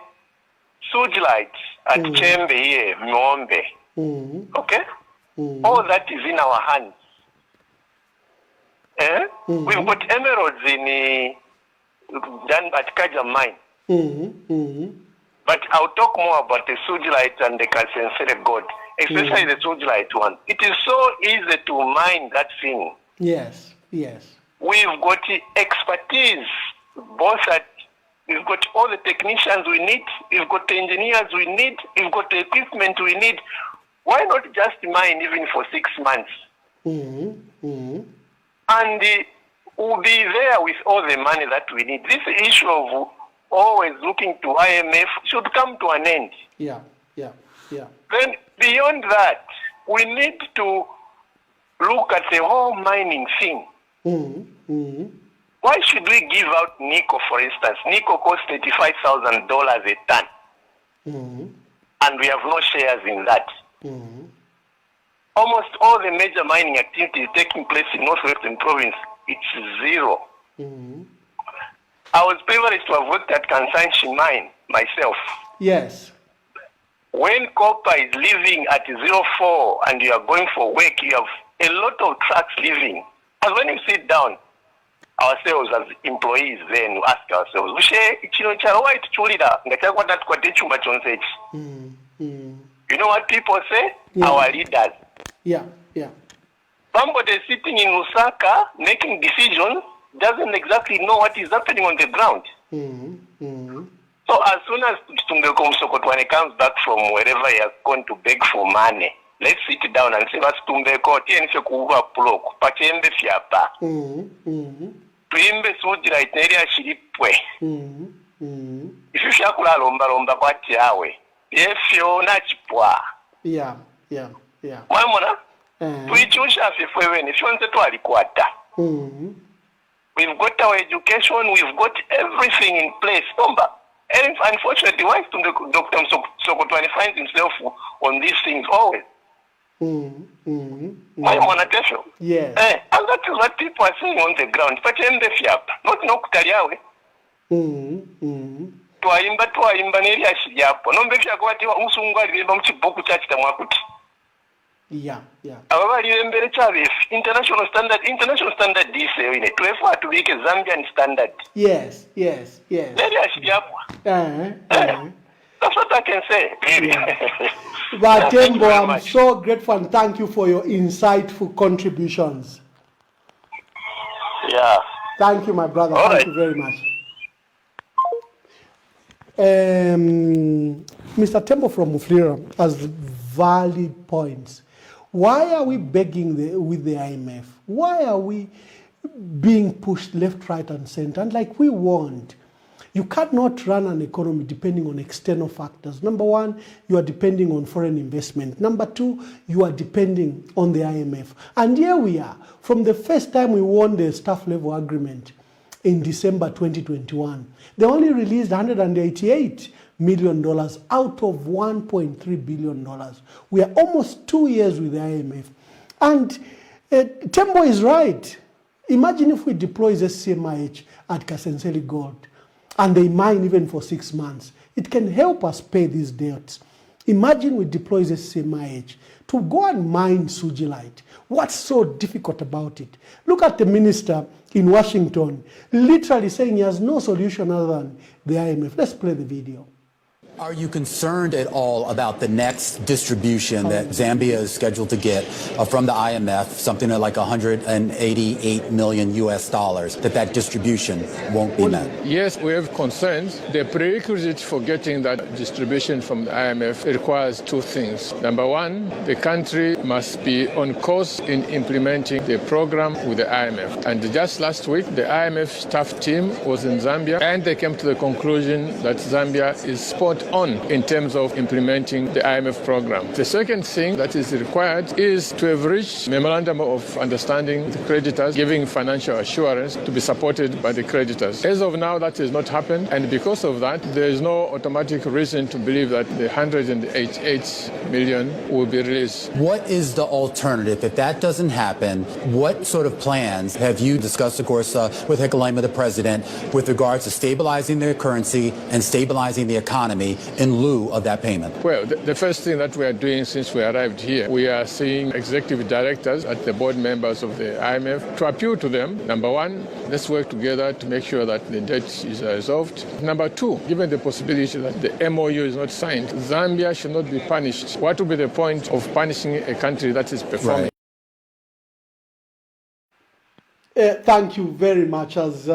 sewage lights at Chembe here, Mwamba. Okay? All that is in our hands. We've got emeralds done at Kaja mine. But I'll talk more about the sewage lights and the Kasensele gold, especially the sewage light one. It is so easy to mine that thing. Yes. We've got expertise, we've got all the technicians we need, we've got the engineers we need, we've got the equipment we need. Why not just mine even for 6 months? And we'll be there with all the money that we need. This issue of always looking to IMF should come to an end. Yeah. Yeah. Then beyond that, we need to look at the whole mining thing. Why should we give out nickel, for instance? Nickel costs $35,000 a ton. And we have no shares in that. Almost all the major mining activities taking place in Northwestern Province, it's zero. I was privileged to have worked at Kansanshi mine myself. Yes. When copper is leaving at 04 and you are going for work, you have a lot of trucks leaving. And when you sit down, ourselves as employees then we ask ourselves, you know what people say? Our leaders. Yeah. Somebody sitting in Lusaka making decisions doesn't exactly know what is happening on the ground. So as soon as Tumbeko Msokotwane comes back from wherever he has gone to beg for money, let's sit down and say, "What's Tumbeko? Tiense kuva plok. Pachembe fiapa. Tuimbe sujira iteria shiripwe. If you shakula lomba kwa tiawe, yefyo na chipwa." Yeah. Mwamona? Tuichusha fifwewe ni shonse twalikwata. We've got our education, we've got everything in place. And unfortunately, why Dr. Sokotwane finds himself on these things always? Yes. And that is what people are saying on the ground. Not no kutaliawe. Twaimba neri ashijapo. Nombefya kwa tiwa usungu alimba mchiboku chachi tamwakuti. Yeah. International standard this way. To effort to make a Zambian standard. Yes. That's what I can say. But Tembo, I'm so grateful and thank you for your insightful contributions. Yeah. Thank you, my brother. All thank right. you very much. Mr. Tembo from Muflira has valid points. Why are we begging with the IMF? Why are we being pushed left, right, and center? And like we want, you cannot run an economy depending on external factors. Number one, you are depending on foreign investment. Number two, you are depending on the IMF. And here we are. From the first time we won the staff level agreement in December 2021, they only released $188 million out of $1.3 billion. We are almost 2 years with the IMF. And Tembo is right. Imagine if we deploy SCMIH at Kasenseli Gold and they mine even for 6 months. It can help us pay these debts. Imagine we deploy SCMIH to go and mine Sujilite. What's so difficult about it? Look at the minister in Washington literally saying he has no solution other than the IMF. Let's play the video. Are you concerned at all about the next distribution that Zambia is scheduled to get from the IMF, something like $188 million that distribution won't be met? Yes, we have concerns. The prerequisite for getting that distribution from the IMF requires two things. Number one, the country must be on course in implementing the program with the IMF. And just last week, the IMF staff team was in Zambia, and they came to the conclusion that Zambia is spot on in terms of implementing the IMF program. The second thing that is required is to have reached memorandum of understanding with the creditors, giving financial assurance to be supported by the creditors. As of now, that has not happened, and because of that, there is no automatic reason to believe that the $188 million will be released. What is the alternative? If that doesn't happen, what sort of plans have you discussed, of course, with Hikalema, the president, with regards to stabilizing their currency and stabilizing the economy in lieu of that payment? Well, the first thing that we are doing since we arrived here, we are seeing executive directors at the board members of the IMF to appeal to them. Number one, let's work together to make sure that the debt is resolved. Number two, given the possibility that the MOU is not signed, Zambia should not be punished. What would be the point of punishing a country that is performing? Right. Thank you very much. As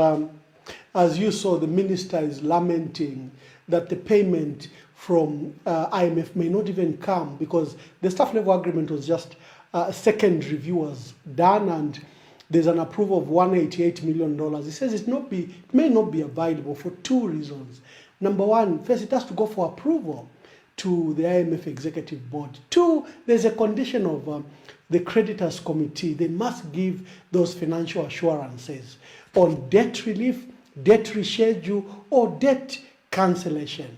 you saw, the minister is lamenting that the payment from IMF may not even come because the staff level agreement was just a second review was done and there's an approval of $188 million. He says it may not be available for two reasons. Number one, first it has to go for approval to the IMF Executive Board. 2, there's a condition of the creditors committee. They must give those financial assurances on debt relief, debt reschedule, or debt cancellation.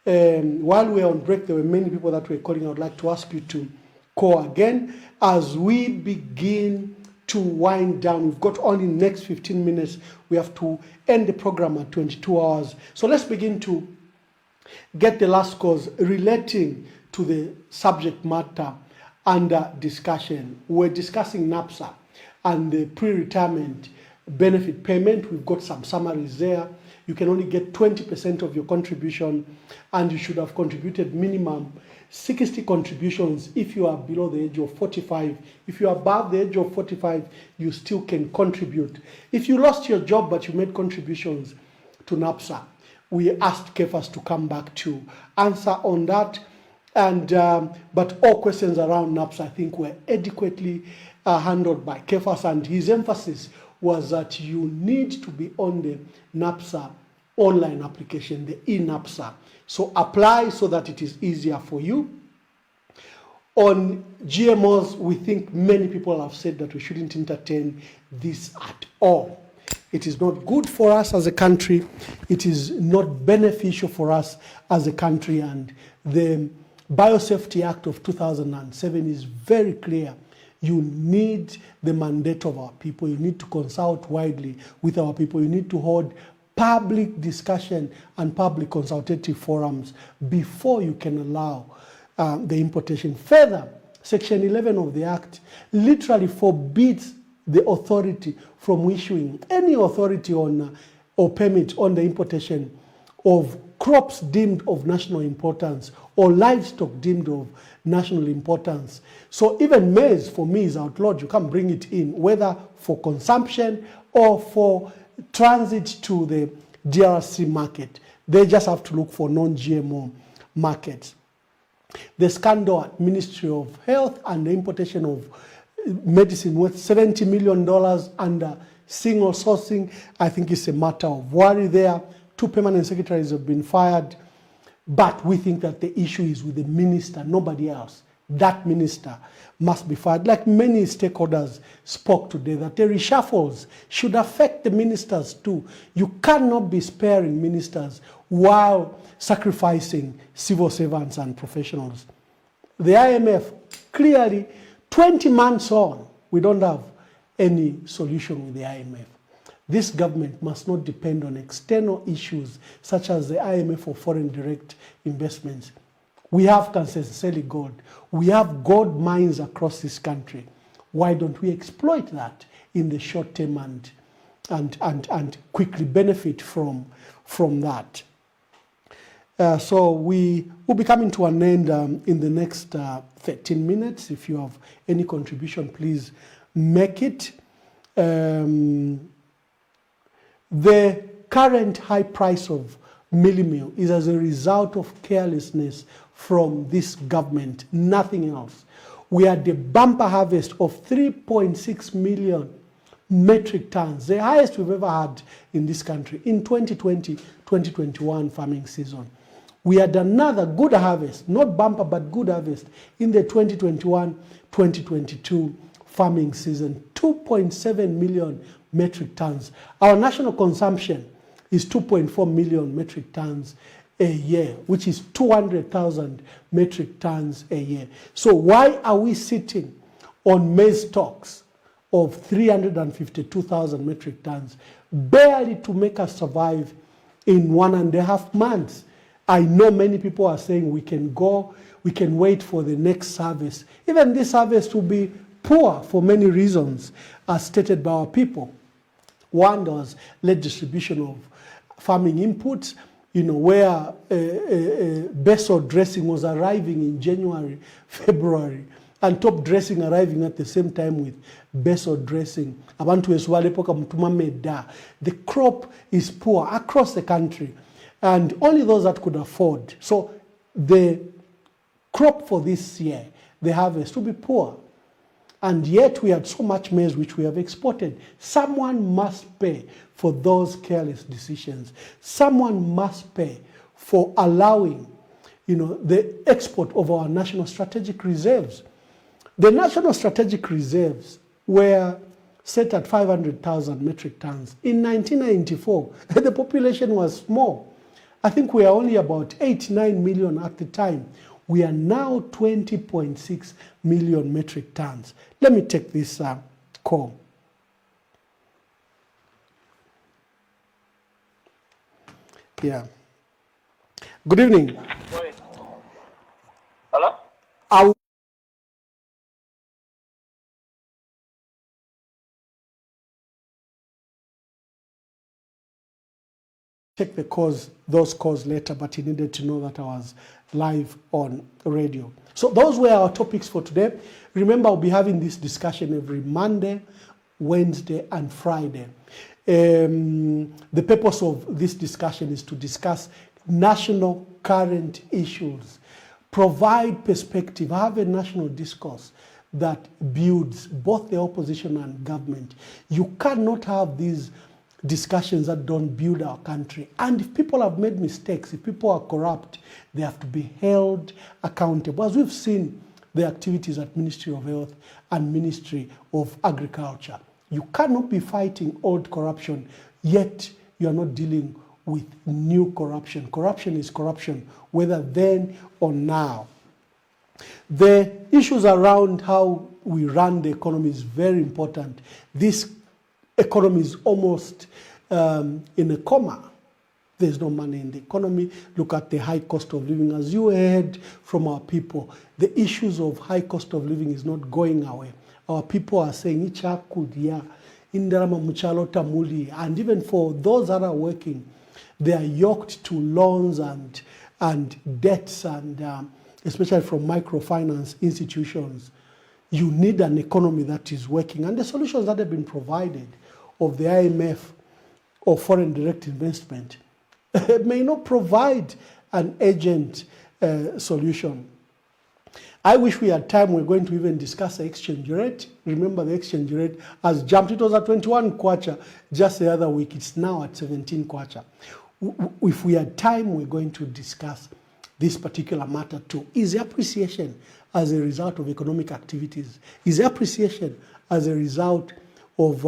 While we are on break, there were many people that were calling. I would like to ask you to call again as we begin to wind down. We've got only next 15 minutes. We have to end the program at 22 hours. So let's begin to get the last calls relating to the subject matter under discussion. We're discussing NAPSA and the pre-retirement benefit payment. We've got some summaries there. You can only get 20% of your contribution, and you should have contributed minimum 60 contributions if you are below the age of 45. If you are above the age of 45, you still can contribute. If you lost your job but you made contributions to NAPSA, we asked KEFAS to come back to answer on that. And but all questions around NAPSA, I think, were adequately handled by KEFAS, and his emphasis was that you need to be on the NAPSA online application, the eNAPSA. So apply so that it is easier for you. On GMOs, we think many people have said that we shouldn't entertain this at all. It is not good for us as a country. It is not beneficial for us as a country. And the Biosafety Act of 2007 is very clear. You need the mandate of our people. You need to consult widely with our people. You need to hold public discussion and public consultative forums before you can allow the importation. Further, Section 11 of the Act literally forbids the authority from issuing any authority on or permit on the importation of crops deemed of national importance or livestock deemed of national importance. So even maize, for me, is outlawed. You can't bring it in, whether for consumption or for transit to the DRC market. They just have to look for non-GMO markets. The scandal at Ministry of Health and the importation of medicine worth $70 million under single sourcing, I think it's a matter of worry there. 2 permanent secretaries have been fired, but we think that the issue is with the minister, nobody else. That minister must be fired. Like many stakeholders spoke today, that the reshuffles should affect the ministers too. You cannot be sparing ministers while sacrificing civil servants and professionals. The IMF, clearly, 20 months on, we don't have any solution with the IMF. This government must not depend on external issues such as the IMF or foreign direct investments. We have Kansaseli gold. We have gold mines across this country. Why don't we exploit that in the short term and quickly benefit from that? So we will be coming to an end in the next 13 minutes. If you have any contribution, please make it. The current high price of millimil is as a result of carelessness from this government, nothing else. We had a bumper harvest of 3.6 million metric tons, the highest we've ever had in this country in 2020-2021 farming season. We had another good harvest, not bumper, but good harvest in the 2021-2022 farming season, 2.7 million metric tons. Our national consumption is 2.4 million metric tons a year, which is 200,000 metric tons a year. So why are we sitting on maize stocks of 352,000 metric tons, barely to make us survive in 1.5 months? I know many people are saying we can wait for the next harvest. Even this harvest will be poor for many reasons, as stated by our people. One was late distribution of farming inputs, where basil dressing was arriving in January, February, and top dressing arriving at the same time with basil dressing. The crop is poor across the country, and only those that could afford. So the crop for this year, the harvest, will be poor. And yet we had so much maize which we have exported. Someone must pay for those careless decisions. Someone must pay for allowing the export of our national strategic reserves. The national strategic reserves were set at 500,000 metric tons. In 1994, the population was small. I think we are only about 8-9 million at the time. We are now 20.6 million metric tons. Let me take this call. Yeah. Good evening. Hello? Take those calls later, but he needed to know that I was live on radio. So those were our topics for today. Remember, I'll be having this discussion every Monday, Wednesday, and Friday. The purpose of this discussion is to discuss national current issues, provide perspective, have a national discourse that builds both the opposition and government. You cannot have these discussions that don't build our country. And if people have made mistakes, if people are corrupt, they have to be held accountable. As we've seen the activities at Ministry of Health and Ministry of Agriculture. You cannot be fighting old corruption, yet you are not dealing with new corruption. Corruption is corruption, whether then or now. The issues around how we run the economy is very important. This economy is almost in a coma. There's no money in the economy. Look at the high cost of living. As you heard from our people, the issues of high cost of living is not going away. Our people are saying, "Ichakudia, indarama muchalota muli," and even for those that are working, they are yoked to loans and debts, and especially from microfinance institutions. You need an economy that is working, and the solutions that have been provided of the IMF or foreign direct investment may not provide an urgent solution. I wish we had time. We're going to even discuss the exchange rate. Remember, the exchange rate has jumped. It was at 21 kwacha just the other week. It's now at 17 kwacha. If we had time, we're going to discuss this particular matter too. Is the appreciation as a result of economic activities? Is the appreciation as a result of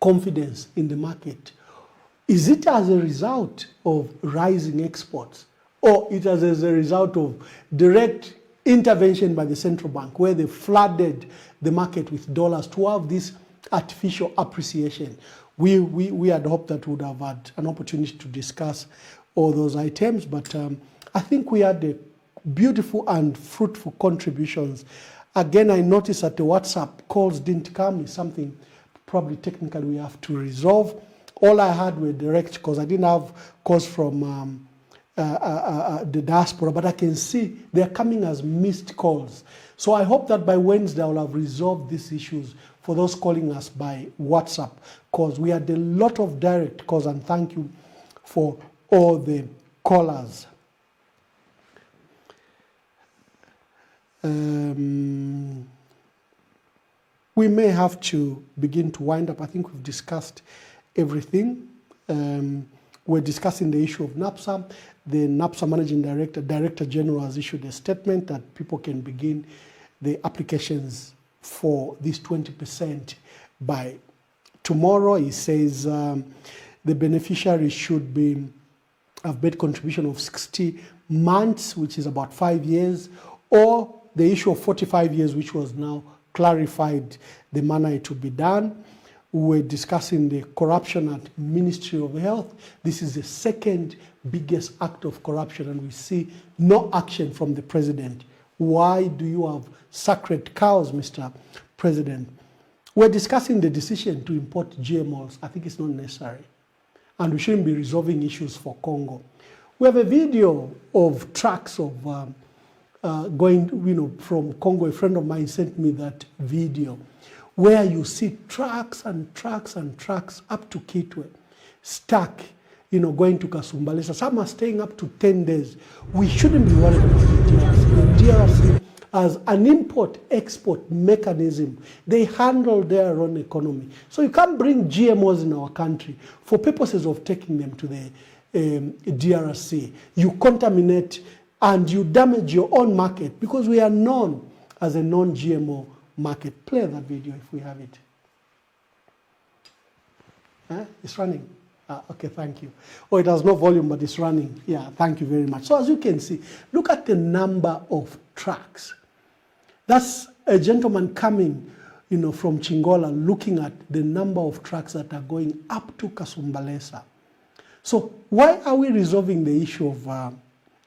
confidence in the market? Is it as a result of rising exports? Or it is as a result of direct intervention by the central bank, where they flooded the market with dollars to have this artificial appreciation? We had hoped that we would have had an opportunity to discuss all those items, but I think we had a beautiful and fruitful contributions. Again, I noticed that the WhatsApp calls didn't come. It's something probably technically we have to resolve. All I had were direct calls. I didn't have calls from the diaspora, but I can see they're coming as missed calls. So I hope that by Wednesday I will have resolved these issues for those calling us by WhatsApp, because we had a lot of direct calls, and thank you for all the callers. We may have to begin to wind up. I think we've discussed everything. We're discussing the issue of NAPSA. The NAPSA Managing Director General has issued a statement that people can begin the applications for this 20% by tomorrow. He says the beneficiaries should have made contribution of 60 months, which is about 5 years, or the issue of 45 years, which was now clarified the manner it will be done. We're discussing the corruption at Ministry of Health. This is the second biggest act of corruption, and we see no action from the president. Why do you have sacred cows, Mr. President? We're discussing the decision to import GMOs. I think it's not necessary, and we shouldn't be resolving issues for Congo. We have a video of trucks of going, from Congo. A friend of mine sent me that video, where you see trucks and trucks and trucks up to Kitwe, stuck, going to Kasumbalesa. Some are staying up to 10 days. We shouldn't be worried about the DRC. The DRC as an import-export mechanism, they handle their own economy. So you can't bring GMOs in our country for purposes of taking them to the DRC. You contaminate and you damage your own market, because we are known as a non-GMO market. Play that video if we have it. It's running. Okay, thank you. Oh, it has no volume, but it's running. Yeah, thank you very much. So as you can see, look at the number of trucks. That's a gentleman coming, from Chingola, looking at the number of trucks that are going up to Kasumbalesa. So why are we resolving the issue of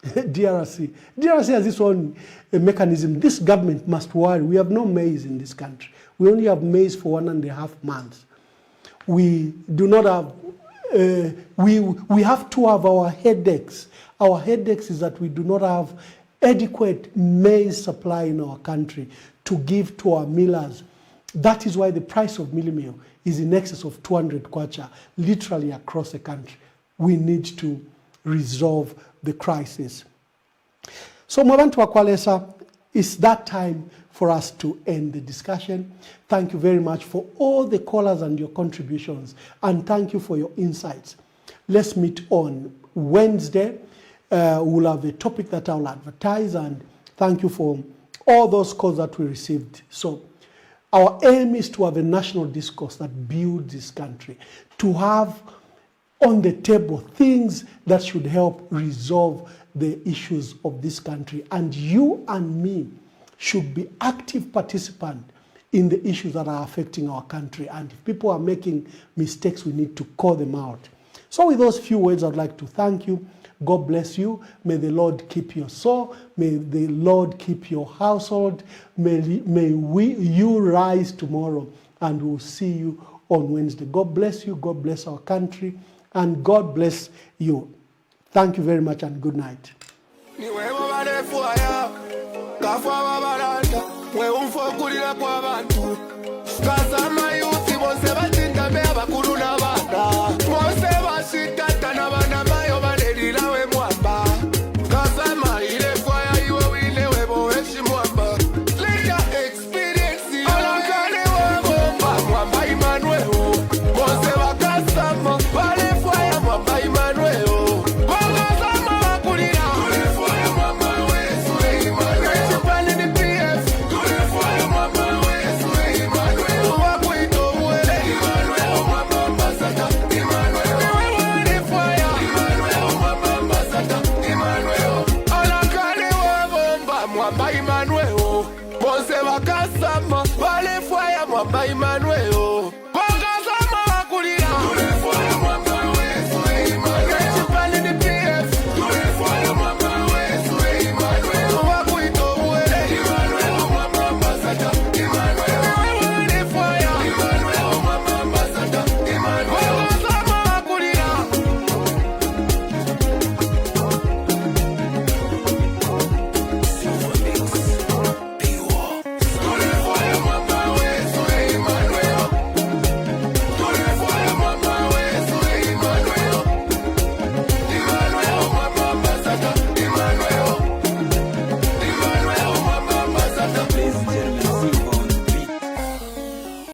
DRC? DRC has its own mechanism. This government must worry. We have no maize in this country. We only have maize for 1.5 months. We do not have, we have to have our headaches. Our headaches is that we do not have adequate maize supply in our country to give to our millers. That is why the price of mealie meal is in excess of 200 kwacha, literally across the country. We need to resolve the crisis. So, Mwabantu Wakwalesa, it's that time for us to end the discussion. Thank you very much for all the callers and your contributions, and thank you for your insights. Let's meet on Wednesday. We'll have a topic that I'll advertise, and thank you for all those calls that we received. So our aim is to have a national discourse that builds this country, to have on the table things that should help resolve the issues of this country. And you and me should be active participants in the issues that are affecting our country. And if people are making mistakes, we need to call them out. So with those few words, I'd like to thank you. God bless you. May the Lord keep your soul. May the Lord keep your household. May you rise tomorrow, and we'll see you on Wednesday. God bless you. God bless our country. And God bless you. Thank you very much, and good night. Kafwa babalanda, mwe umfokulira kwa bantu.